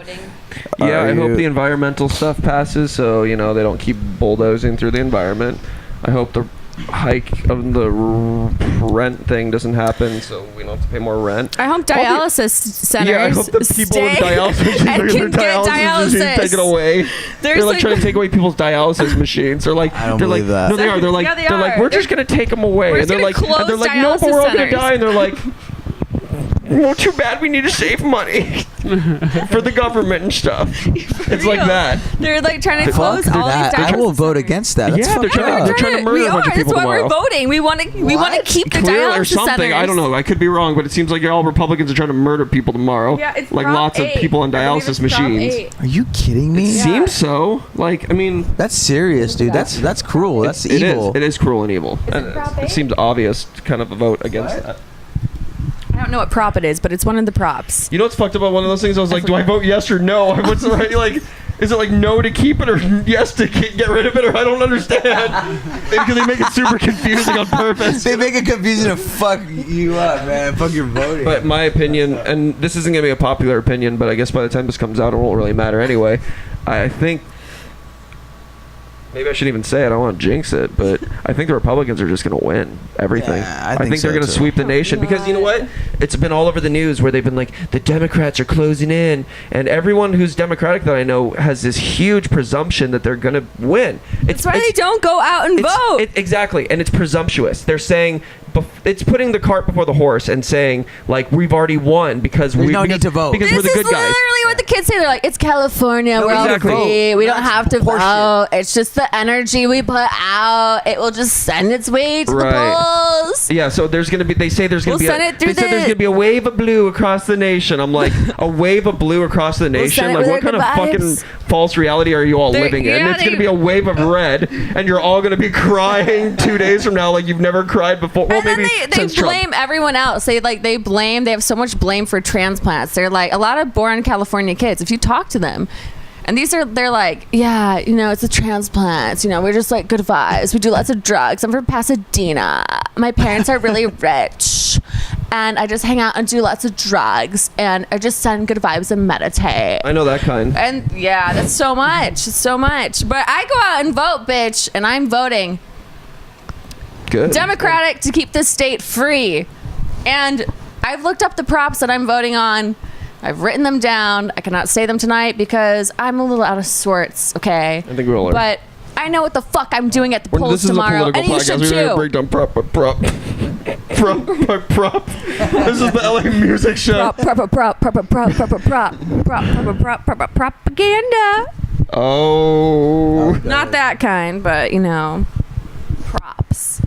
Yeah, I hope you- the environmental stuff passes so, they don't keep bulldozing through the environment. I hope the hike of the rent thing doesn't happen so we don't have to pay more rent. I hope dialysis centers Yeah, I hope the people with stay dialysis and machines, can get machines taken away. They're like like trying to take away people's dialysis machines. They're like, I don't they're believe like, that. no, they are. They're like, Yeah, they they're like, are. we're just gonna take them away. We're And just they're gonna like, close no, but we're all gonna dialysis die. And they're like, well, too bad. We need to save money for the government and stuff. It's like real. that. They're like trying to Fuck close all these that. I dialysis will vote centers. against that. That's Yeah, they're fucked trying- up. they're trying to murder we a bunch of are. people That's why tomorrow. we're voting. We want to keep the Clear or dialysis something. centers. I don't know. I could be wrong, but it seems like all Republicans are trying to murder people tomorrow. Yeah, it's like Prop lots of 8. people on I believe dialysis it's Prop machines. 8. Are you kidding me? Yeah. Seems so. Like, I mean, That's serious, dude. That's cruel. That's it evil. is cruel and evil. Is it And Prop it 8? seems obvious to kind of vote against that. I don't know what prop it is, but it's one of the props. You know what's fucked about one of those things? I was like, do I vote yes or no? What's the right, like, is it like no to keep it or yes to get rid of it? Or I don't understand. Because they make it super confusing on purpose. They make it confusing to fuck you up, man. Fuck your voting. But my opinion, and this isn't going to be a popular opinion, but I guess by the time this comes out, it won't really matter anyway. I think Maybe I shouldn't even say it. I don't want to jinx it, but I think the Republicans are just going to win everything. Yeah, I think so they're going to too. sweep the nation because you know what? It's been all over the news where they've been like, the Democrats are closing in, and everyone who's Democratic that I know has this huge presumption that they're going to win. That's why they don't go out and vote. Exactly, and it's presumptuous. They're saying it's putting the cart before the horse and saying like we've already won because There's no need to vote. because we're the good This is guys. literally what the kids say. They're like, it's California. No, We're exactly. all free. We don't That's have to horseshit. vote. It's just the energy we put out. It will just send its way to Right. the polls. Yeah, so there's gonna be. They say there's gonna We'll be. send it through they said there's the- gonna be a wave of blue across the nation. I'm like, a wave of blue across the nation. send it Like, with what kind of our fucking vibes. false reality are you all They're- living in? yeah, It's gonna be a wave of red, and you're all gonna be crying 2 days from now like you've never cried before. Well, And then maybe they since Trump. blame everyone else. They have so much blame for transplants. They're like, a lot of born California kids, if you talk to them, and they're like, yeah, it's the transplants. We're just like good vibes. We do lots of drugs. I'm from Pasadena. My parents are really rich. And I just hang out and do lots of drugs. And I just send good vibes and meditate. I know that kind. And yeah, that's so much. So much. But I go out and vote, bitch. And I'm voting Good. Democratic to keep this state free. And I've looked up the props that I'm voting on. I've written them down. I cannot say them tonight because I'm a little out of sorts, okay? I think we all are. But I know what the fuck I'm doing at the polls This is tomorrow. a political And you podcast. should We're gonna too. break down prop by prop. Prop by prop. This is the LA music show. Propaganda. Oh. Not that kind, but props.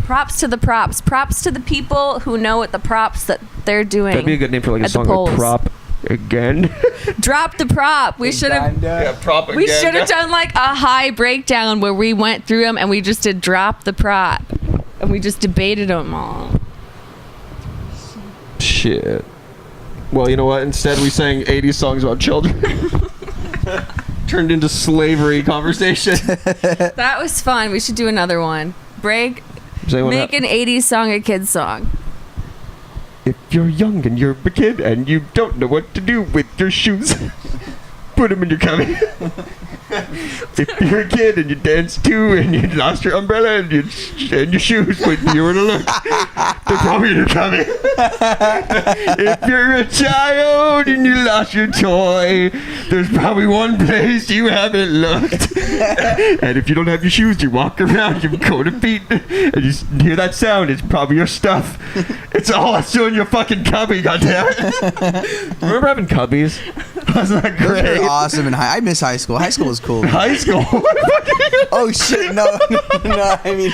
Props to the props. Props to the people who know what the props that they're doing. That'd be a good name for like a at the song like polls. Prop Again. Drop the prop. We should have. Yeah, propaganda. We should have done like a high breakdown where we went through them and we just did drop the prop and we just debated them all. Shit. Well, you know what? Instead, we sang 80s songs about children. Turned into slavery conversation. That was fun. We should do another one. Make an 80s song a kid's song. If you're young and you're a kid and you don't know what to do with your shoes, put them in your cubby. If you're a kid and you dance too and you lost your umbrella and your shoes when you were to look, they're probably in your cubby. If you're a child and you lost your toy, there's probably one place you haven't looked. And if you don't have your shoes, you walk around, you've cold feet, and you hear that sound, it's probably your stuff. It's all still in your fucking cubby, goddammit. Remember having cubbies? Wasn't that Those great? were awesome in I miss high school. High school was cool. High school? Oh shit! No, no. I mean,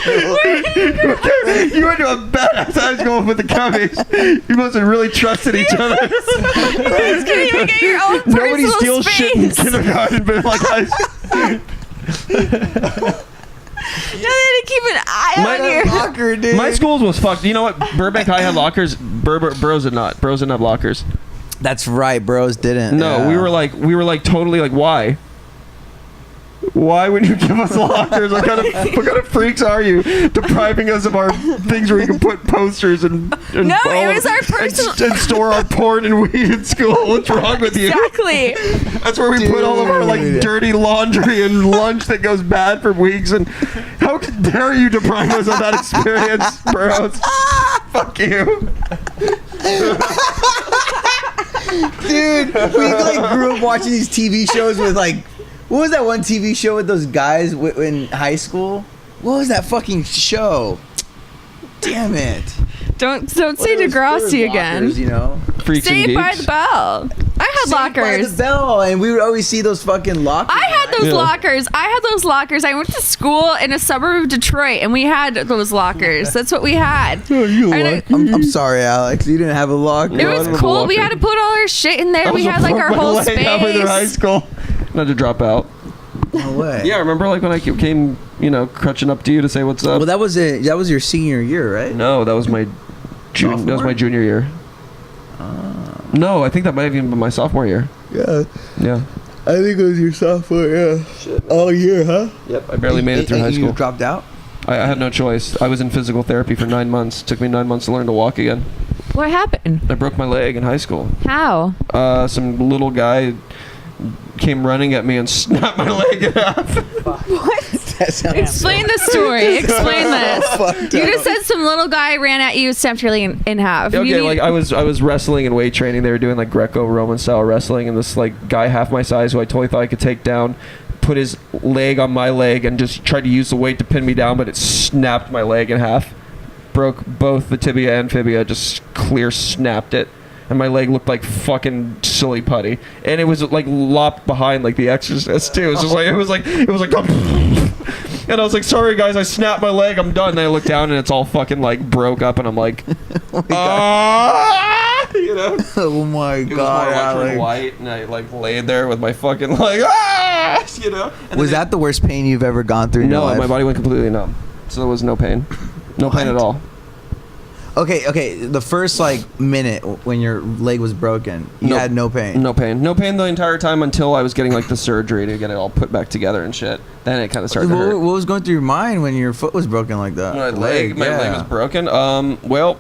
You went to a badass high school with the cubbies. You must have really trusted each other. You guys can't even get your own personal Nobody steals shit in space. kindergarten, but like high school. No, they had to keep an eye on your. locker, dude. My schools was fucked. You know what? Burbank High had lockers. Bros did not. Bros didn't have lockers. That's right. Bros didn't. No, Yeah. we were like totally like, why? Why would you give us lockers? What kind of freaks are you? Depriving us of our things where we can put posters and No, all it of- was our personal. and store our porn and weed in school. What's wrong with you? Exactly. That's where we put all of our like Dude. dirty laundry and lunch that goes bad for weeks. And how dare you deprive us of that experience, bros? Fuck you. Dude, we like grew up watching these TV shows with like, what was that one TV show with those guys in high school? What was that fucking show? Damn it! Don't say Well, there was Degrassi again. lockers, you know. Freaks and Saved by geeks. the Bell. I had Saved by lockers. the Bell, and we would always see those fucking lockers. I had those Yeah. lockers. I went to school in a suburb of Detroit, and we had those lockers. That's what we had. And I'm sorry, Alex. You didn't have a locker. it was I don't have a cool. We locker. had to put all our shit in there. I We was had like our broke my whole leg halfway through high space. school. I had to drop out. No way. Yeah, remember like when I came, crutching up to you to say what's up? Well, that was it. That was your senior year, right? No, that was my Sophomore? junior year. No, I think that might have even been my sophomore year. Yeah. Yeah. I think it was your sophomore year. All year, huh? Yep. I barely made it through high And school. You dropped out. I had no choice. I was in physical therapy for 9 months. It took me 9 months to learn to walk again. What happened? I broke my leg in high school. How? Some little guy came running at me and snapped my leg in half. That sounds Explain the story. Explain this. fucked You up. just said some little guy ran at you, snapped your leg in half. You Okay, need- like I was wrestling and weight training. They were doing like Greco-Roman style wrestling, and this like guy half my size who I totally thought I could take down put his leg on my leg and just tried to use the weight to pin me down, but it snapped my leg in half. Broke both the tibia and fibia, just clear snapped it. And my leg looked like fucking silly putty. And it was like lopped behind like The Exorcist too. It was just like, it was like and I was like, sorry guys, I snapped my leg, I'm done. And I look down and it's all fucking like broke up and I'm like, you know? Oh my It was more god, electric Alex. white, and I like laid there with my fucking like, you know. And Was then that the worst pain you've ever gone through in your no? life? My body went completely numb, so there was no pain, no pain at What? all. Okay. The first like minute when your leg was broken, you Nope. had no pain. No pain the entire time until I was getting like the surgery to get it all put back together and shit. Then it kind of started to hurt. What was going through your mind when your foot was broken like that? My leg was broken. Well,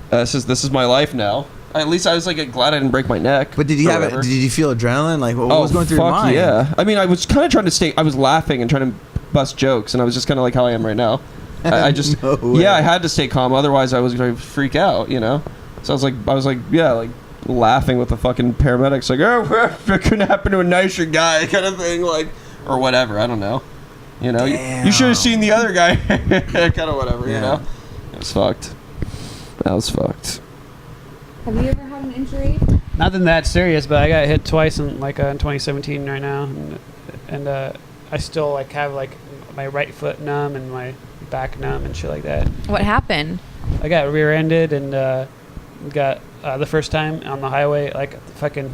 this is my life now. At least I was like glad I didn't break my neck. But did you or have it? whatever. Did you feel adrenaline? Like what Oh, was going through your fuck mind? yeah. I mean, I was kind of trying to stay. I was laughing and trying to bust jokes, and I was just kind of like how I am right now. I just No way. yeah, I had to stay calm. Otherwise, I was going to freak out. You know. So I was like yeah, like laughing with the fucking paramedics, like oh, it couldn't happen to a nicer guy, kind of thing, like or whatever. I don't know. You know, you should have seen the other guy, kind of whatever. Yeah. You know, it was fucked. That was fucked. Have you ever had an injury? Nothing that serious, but I got hit twice in 2017 right now, and I still like have like my right foot numb and my back numb and shit like that. What happened? I got rear-ended and got the first time on the highway, like fucking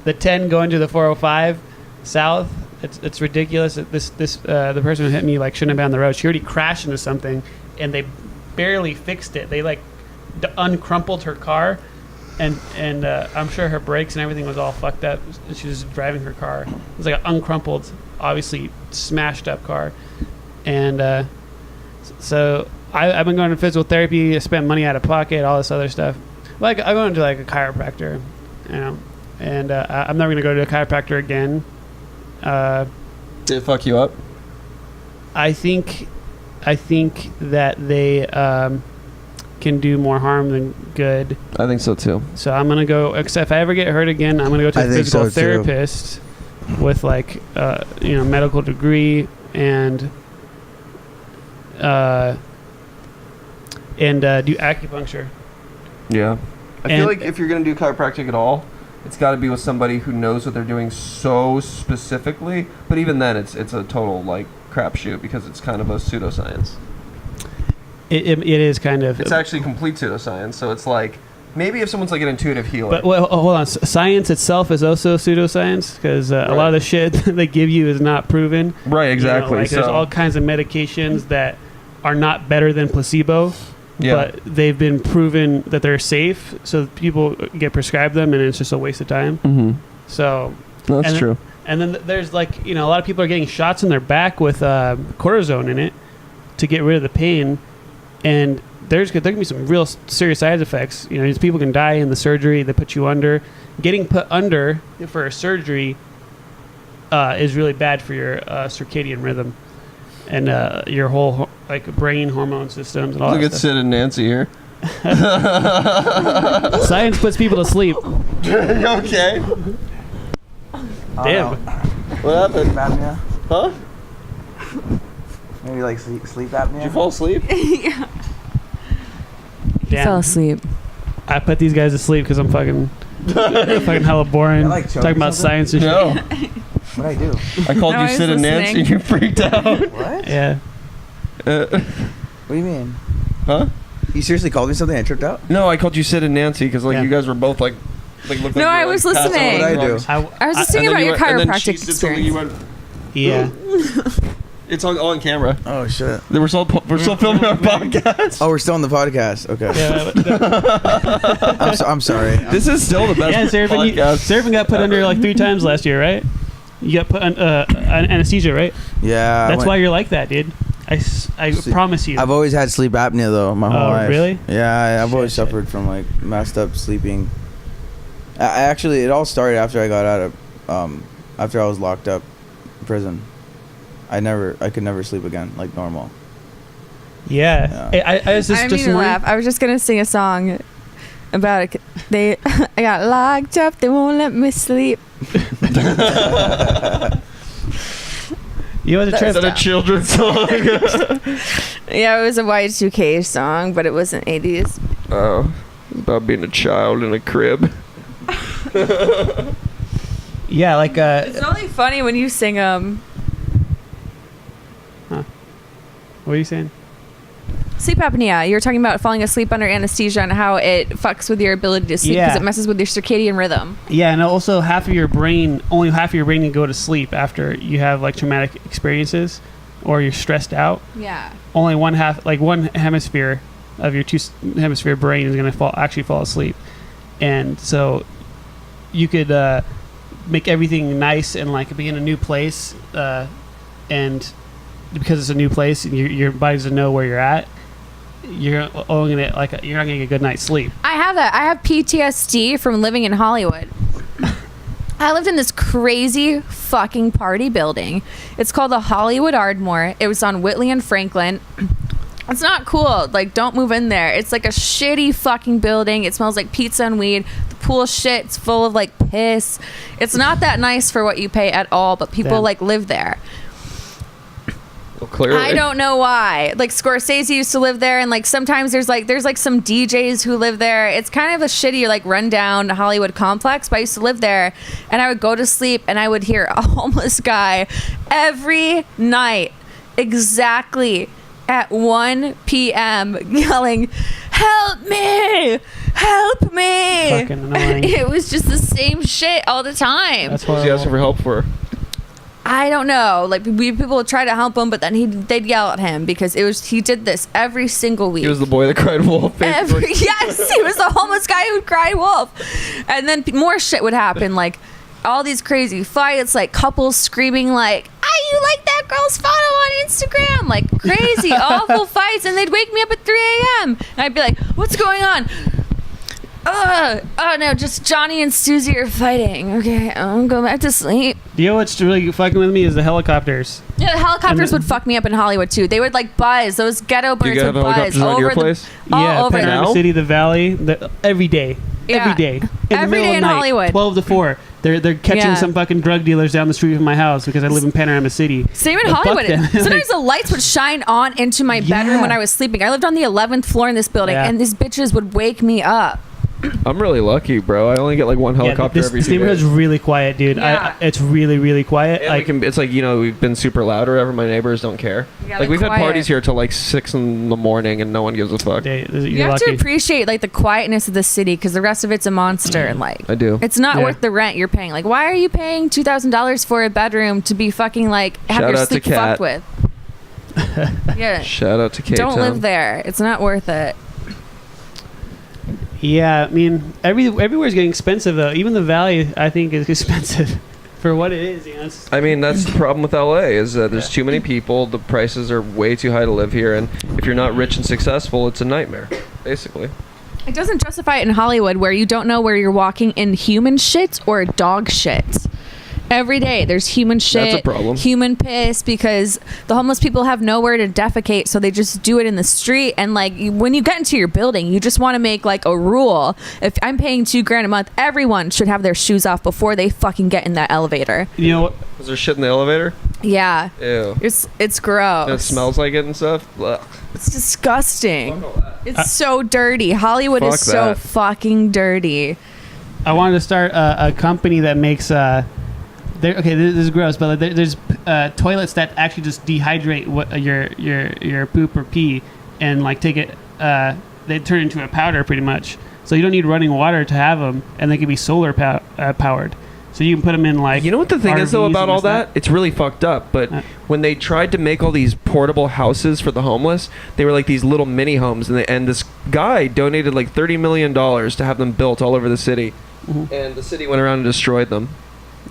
the 10 going to the 405 south. It's ridiculous. The person who hit me like shouldn't have been on the road. She already crashed into something, and they barely fixed it. They like uncrumpled her car, and I'm sure her brakes and everything was all fucked up. She was driving her car. It was like an uncrumpled, obviously smashed up car, and so I've been going to physical therapy. I spent money out of pocket, all this other stuff. Like I went to like a chiropractor, you know, and I'm never gonna go to a chiropractor again. Did it fuck you up? I think that they can do more harm than good. I think so too. So I'm gonna go. Except if I ever get hurt again, I'm gonna go to I a think physical so, too. therapist with like medical degree and do acupuncture. Yeah. I And- feel like if you're going to do chiropractic at all, it's got to be with somebody who knows what they're doing so specifically. But even then, it's a total, like, crapshoot because it's kind of a pseudoscience. It is kind of. It's actually complete pseudoscience. So it's like, maybe if someone's like an intuitive healer. But well, hold on. Science itself is also pseudoscience because a lot of the shit they give you is not proven. Right, exactly. You know, like there's all kinds of medications that are not better than placebo. Yeah. But they've been proven that they're safe, so people get prescribed them, and it's just a waste of time. Mm-hmm. So No, that's and true. And then there's like a lot of people are getting shots in their back with cortisone in it to get rid of the pain, and there can be some real serious side effects. You know, these people can die in the surgery. They put you under. Getting put under for a surgery is really bad for your circadian rhythm and your whole like brain hormone systems and all Look that at stuff. Sid and Nancy here. Science puts people to sleep. Okay. Damn. What happened? Apnea? Huh? Maybe like sleep apnea? Did you fall asleep? Damn. Fell asleep. I put these guys to sleep because I'm fucking hella boring. I like choking Talking about something? science and shit. No. What'd I do? I called No, you I was Sid and Nancy listening. and you freaked out. What? Yeah. What do you mean? Huh? You seriously called me something? I tripped out? No, I called you Sid and Nancy because like Yeah. you guys were both like looked No, like I you were, was like, passed out listening. on What'd I do? drugs. I was just thinking And about then your you went- and then she chiropractic did something, you experience. went, Yeah. it's all on camera. Oh, shit. We're still filming our podcast. Oh, we're still on the podcast. Okay. Yeah. I'm sorry. This is still the best Yeah, podcast. Seraphin got put under like 3 times last year, right? You got put on anesthesia, right? Yeah. That's why you're like that, dude. I See, promise you. I've always had sleep apnea though my whole Oh, life. really? Yeah, I've always Shit. suffered from like messed up sleeping Actually, it all started after I got out of, after I was locked up in prison. I could never sleep again like normal. Yeah. I was I just didn't this mean to morning. laugh. I was just gonna sing a song about it. I got locked up. They won't let me sleep. You know, the Is trip. that a children's song? Yeah, it was a Y2K song, but it wasn't 80s. Oh, it's about being a child in a crib. Yeah, like It's only funny when you sing what are you saying? sleep apnea. You were talking about falling asleep under anesthesia and how it fucks with your ability to sleep because Yeah. it messes with your circadian rhythm. Yeah, and also only half of your brain can go to sleep after you have like traumatic experiences or you're stressed out. Yeah. Only one hemisphere of your hemisphere brain is going to fall asleep. And so you could make everything nice and like be in a new place and because it's a new place and your body doesn't know where you're at, you're not gonna get a good night's sleep. I have that. I have PTSD from living in Hollywood. I lived in this crazy fucking party building. It's called the Hollywood Ardmore. It was on Whitley and Franklin. It's not cool. Like, don't move in there. It's like a shitty fucking building. It smells like pizza and weed. The pool shit's full of like piss. It's not that nice for what you pay at all, but people Damn. like live there. Well, clearly. I don't know why. Like Scorsese used to live there, and like sometimes there's like some DJs who live there. It's kind of a shitty like rundown Hollywood complex. But I used to live there, and I would go to sleep, and I would hear a homeless guy every night, exactly at 1 p.m. yelling, "Help me! Help me!" Fucking annoying. It was just the same shit all the time. That's What was he asking for help for? I don't know. Like people would try to help him, but then they'd yell at him because he did this every single week. He was the boy that cried wolf. Basically. Yes, he was the homeless guy who cried wolf. And then more shit would happen, like all these crazy fights, like couples screaming like, "Ah, you like that girl's photo on Instagram?" Like crazy, awful fights, and they'd wake me up at 3 a.m. and I'd be like, "What's going on?" Oh no, just Johnny and Susie are fighting. Okay, I'm going back to sleep. You know what's really fucking with me is the helicopters. Yeah, the helicopters And would fuck me up in Hollywood too. They would like buzz. Those ghetto birds You got would buzz helicopters on your over place? Yeah, over Panorama Now? City, the Valley, every day. Yeah. Every day. In the Every middle day of in the night, Hollywood. 12 to 4. They're catching Yeah. some fucking drug dealers down the street from my house because I live in Panorama City. Same in But fuck Hollywood. them. Sometimes the lights would shine on into my bedroom Yeah. when I was sleeping. I lived on the 11th floor in this building, Yeah. and these bitches would wake me up. I'm really lucky, bro. I only get like one helicopter this, every this 2 neighborhood's days. really quiet, dude. Yeah. It's really, really quiet. And Like, it's like, we've been super loud or whatever. My neighbors don't care. Yeah, Like, they're we've had quiet. parties here till like 6 in the morning and no one gives a fuck. you're You have lucky. to appreciate like the quietness of the city because the rest of it's a monster. And like, I do. it's not Yeah. worth the rent you're paying. Like, why are you paying $2,000 for a bedroom to be fucking like have Shout your out to sleep Kat. fucked with? Yeah, Shout out to K-Town. don't live there. It's not worth it. Yeah, I mean, everywhere's getting expensive, though. Even the Valley, I think, is expensive for what it is. You know, I mean, that's the problem with LA is that there's too many people. The prices are way too high to live here. And if you're not rich and successful, it's a nightmare, basically. It doesn't justify it in Hollywood where you don't know where you're walking in human shit or dog shit. Every day there's human shit, That's a problem. human piss because the homeless people have nowhere to defecate, so they just do it in the street. And like when you get into your building, you just want to make like a rule. If I'm paying $2,000 a month, everyone should have their shoes off before they fucking get in that elevator. you know what? Was there shit in the elevator? Yeah, Ew. it's gross. And it smells like it and stuff? Ugh. It's disgusting. Fuck all that. It's so dirty. Hollywood Fuck is so that. fucking dirty. I wanted to start a company that makes okay, this is gross, but there's toilets that actually just dehydrate your poop or pee and like take it. They turn it into a powder pretty much, so you don't need running water to have them, and they can be solar powered. So you can put them in like. You know what the thing is though RVs about and all this and that? It's really fucked up. But when they tried to make all these portable houses for the homeless, they were like these little mini homes, and this guy donated like $30 million to have them built all over the city, and the city went around and destroyed them.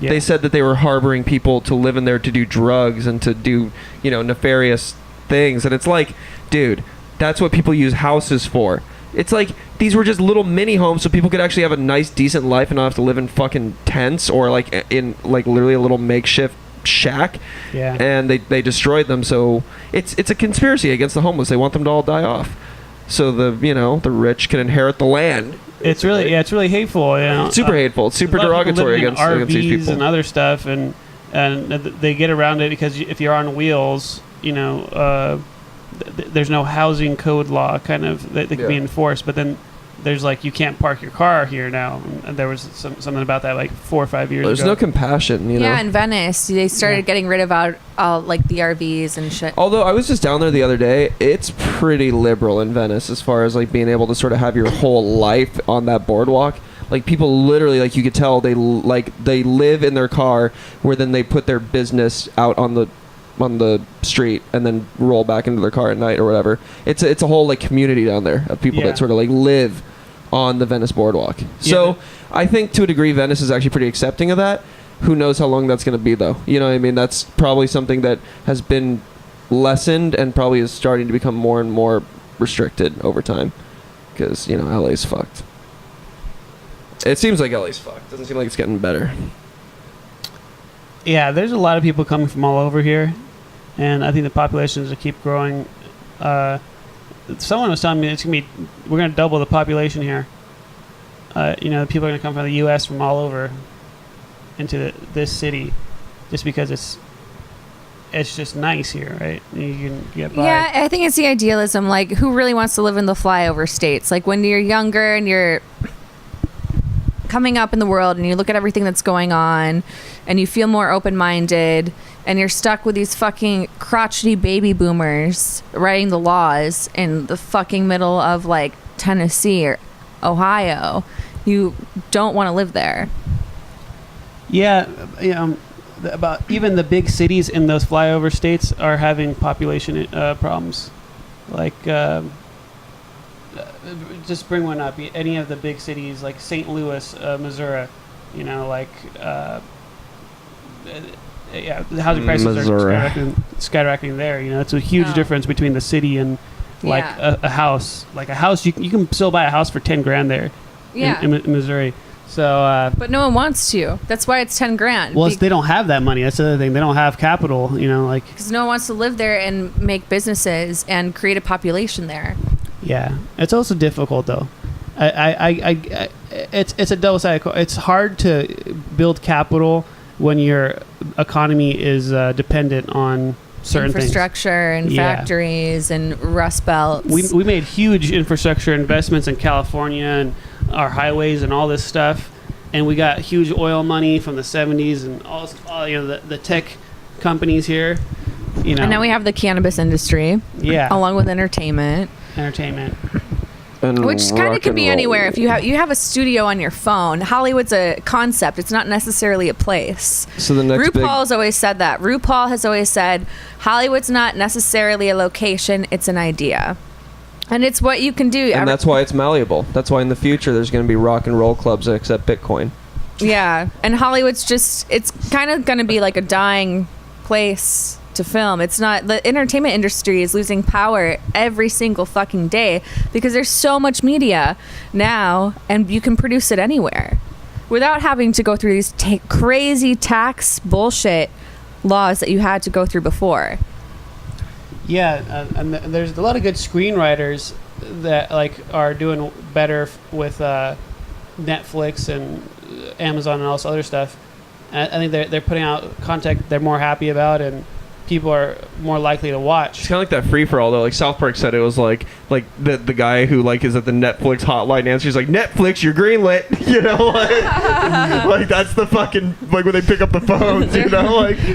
Yeah. They said that they were harboring people to live in there to do drugs and to do, nefarious things. And it's like, dude, that's what people use houses for. It's like these were just little mini homes so people could actually have a nice, decent life and not have to live in fucking tents or like in like literally a little makeshift shack. Yeah. And they destroyed them. So it's a conspiracy against the homeless. They want them to all die off, so the rich can inherit the land. It's really hateful. You know? Super hateful. It's super A lot of people derogatory living in against these RVs people. and other stuff, and they get around it because if you're on wheels, there's no housing code law kind of that can be enforced. But then there's like you can't park your car here now. And there was something about that like 4 or 5 years There's ago. no compassion, you know. Yeah, in Venice, they started getting rid of all like the RVs and shit. Although I was just down there the other day, it's pretty liberal in Venice as far as like being able to sort of have your whole life on that boardwalk. Like people literally, like you could tell they live in their car, where then they put their business out on the street and then roll back into their car at night or whatever. It's a whole like community down there of people that sort of like live on the Venice boardwalk. So I think to a degree Venice is actually pretty accepting of that. Who knows how long that's going to be though? You know what I mean? That's probably something that has been lessened and probably is starting to become more and more restricted over time, because LA's fucked. It seems like LA's fucked. Doesn't seem like it's getting better. Yeah, there's a lot of people coming from all over here, and I think the populations will keep growing. Someone was telling me we're gonna double the population here. People are gonna come from the U.S. from all over into this city, just because it's just nice here, right? You can get by. Yeah, I think it's the idealism. Like, who really wants to live in the flyover states? Like, when you're younger and you're coming up in the world and you look at everything that's going on and you feel more open-minded and you're stuck with these fucking crotchety baby boomers writing the laws in the fucking middle of like Tennessee or Ohio, you don't want to live there. Yeah, about even the big cities in those flyover states are having population problems. Like, just bring one up. Any of the big cities like St. Louis, Missouri, the housing prices are skyrocketing there. It's a huge difference between the city and like a house. Like a house, you can still buy a house for $10,000 there. In Missouri. So, but no one wants to. That's why it's $10,000. Well, they don't have that money. That's the other thing. They don't have capital. Because no one wants to live there and make businesses and create a population there. Yeah, it's also difficult though. It's a double-sided coin. It's hard to build capital when your economy is dependent on certain infrastructure things. And factories and rust belts. We made huge infrastructure investments in California and our highways and all this stuff, and we got huge oil money from the 70s and all the tech companies here. And now we have the cannabis industry. Yeah, along with entertainment. Which kind of could be anywhere. If you have a studio on your phone, Hollywood's a concept. It's not necessarily a place. So the next RuPaul has always said that. RuPaul has always said Hollywood's not necessarily a location. It's an idea. And it's what you can do. And that's why it's malleable. That's why in the future there's going to be rock and roll clubs that accept Bitcoin. Yeah. And Hollywood's it's kind of going to be like a dying place to film. It's not. The entertainment industry is losing power every single fucking day because there's so much media now and you can produce it anywhere without having to go through these crazy tax bullshit laws that you had to go through before. Yeah, and there's a lot of good screenwriters that are doing better with Netflix and Amazon and all this other stuff. I think they're putting out content they're more happy about and people are more likely to watch. It's kind of like that free for all though. Like South Park said, it was like the guy who is at the Netflix hotline answer. He's like, Netflix, you're greenlit. Like that's the fucking when they pick up the phones.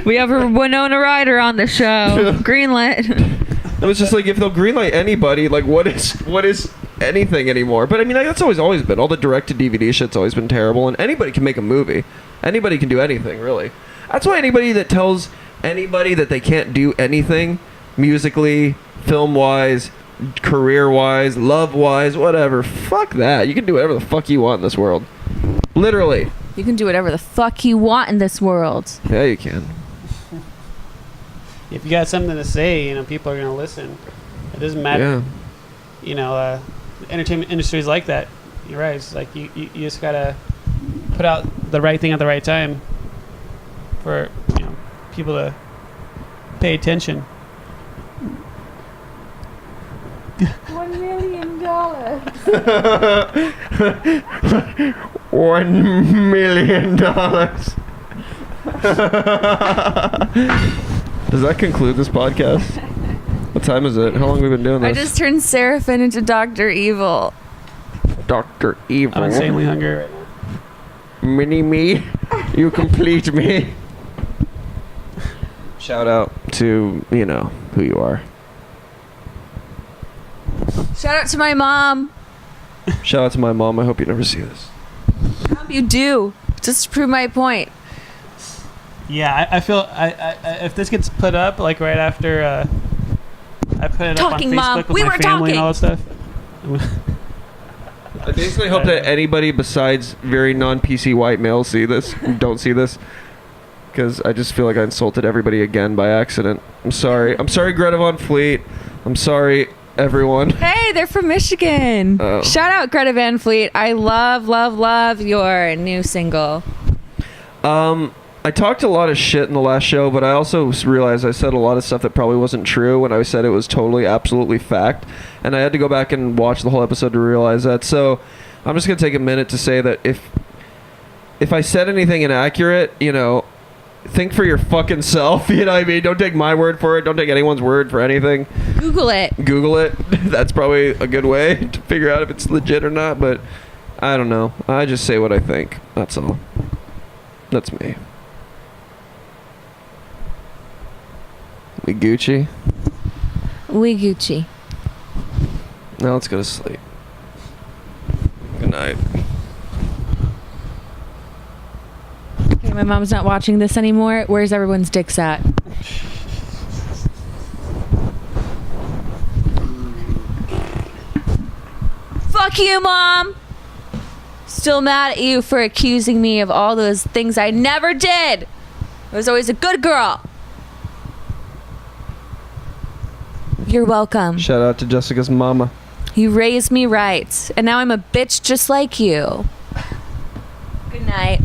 We have a Winona Ryder on the show. Greenlit. It was just like if they'll greenlight anybody, what is anything anymore? But I mean, that's always been. All the direct to DVD shit's always been terrible, and anybody can make a movie. Anybody can do anything, really. That's why anybody that tells anybody that they can't do anything musically, film-wise, career-wise, love-wise, whatever, fuck that. You can do whatever the fuck you want in this world. Literally. You can do whatever the fuck you want in this world. Yeah, you can. If you got something to say, people are going to listen. It doesn't matter. Yeah. the entertainment industry is like that. You're right. It's like you just gotta put out the right thing at the right time for people to pay attention. $1 million. $1 million. Does that conclude this podcast? What time is it? How long have we been doing this? I just turned Seraphim into Dr. Evil. Dr. Evil. I'm insanely hungry right now. Mini me, you complete me. Shout out to, who you are. Shout out to my mom. Shout out to my mom. I hope you never see this. I hope you do. Just to prove my point. Yeah, I feel if this gets put up like right after I put it Talking, up on Mom. Facebook with We my were family and talking. all that stuff. I basically hope that anybody besides very non-PC white males don't see this. Because I just feel like I insulted everybody again by accident. I'm sorry. I'm sorry, Greta Van Fleet. I'm sorry, everyone. Hey, they're from Michigan. Oh. Shout out Greta Van Fleet. I love your new single. I talked a lot of shit in the last show, but I also realized I said a lot of stuff that probably wasn't true when I said it was totally, absolutely fact. And I had to go back and watch the whole episode to realize that. So I'm just going to take a minute to say that if I said anything inaccurate, think for your fucking self. You know what I mean? Don't take my word for it. Don't take anyone's word for anything. Google it. Google it. That's probably a good way to figure out if it's legit or not, but I don't know. I just say what I think. That's all. That's me. We Gucci? We Gucci. Now let's go to sleep. Good night. Okay, my mom's not watching this anymore. Where's everyone's dicks at? Fuck you, Mom! Still mad at you for accusing me of all those things I never did. I was always a good girl. You're welcome. Shout out to Jessica's mama. You raised me right, and now I'm a bitch just like you. Good night.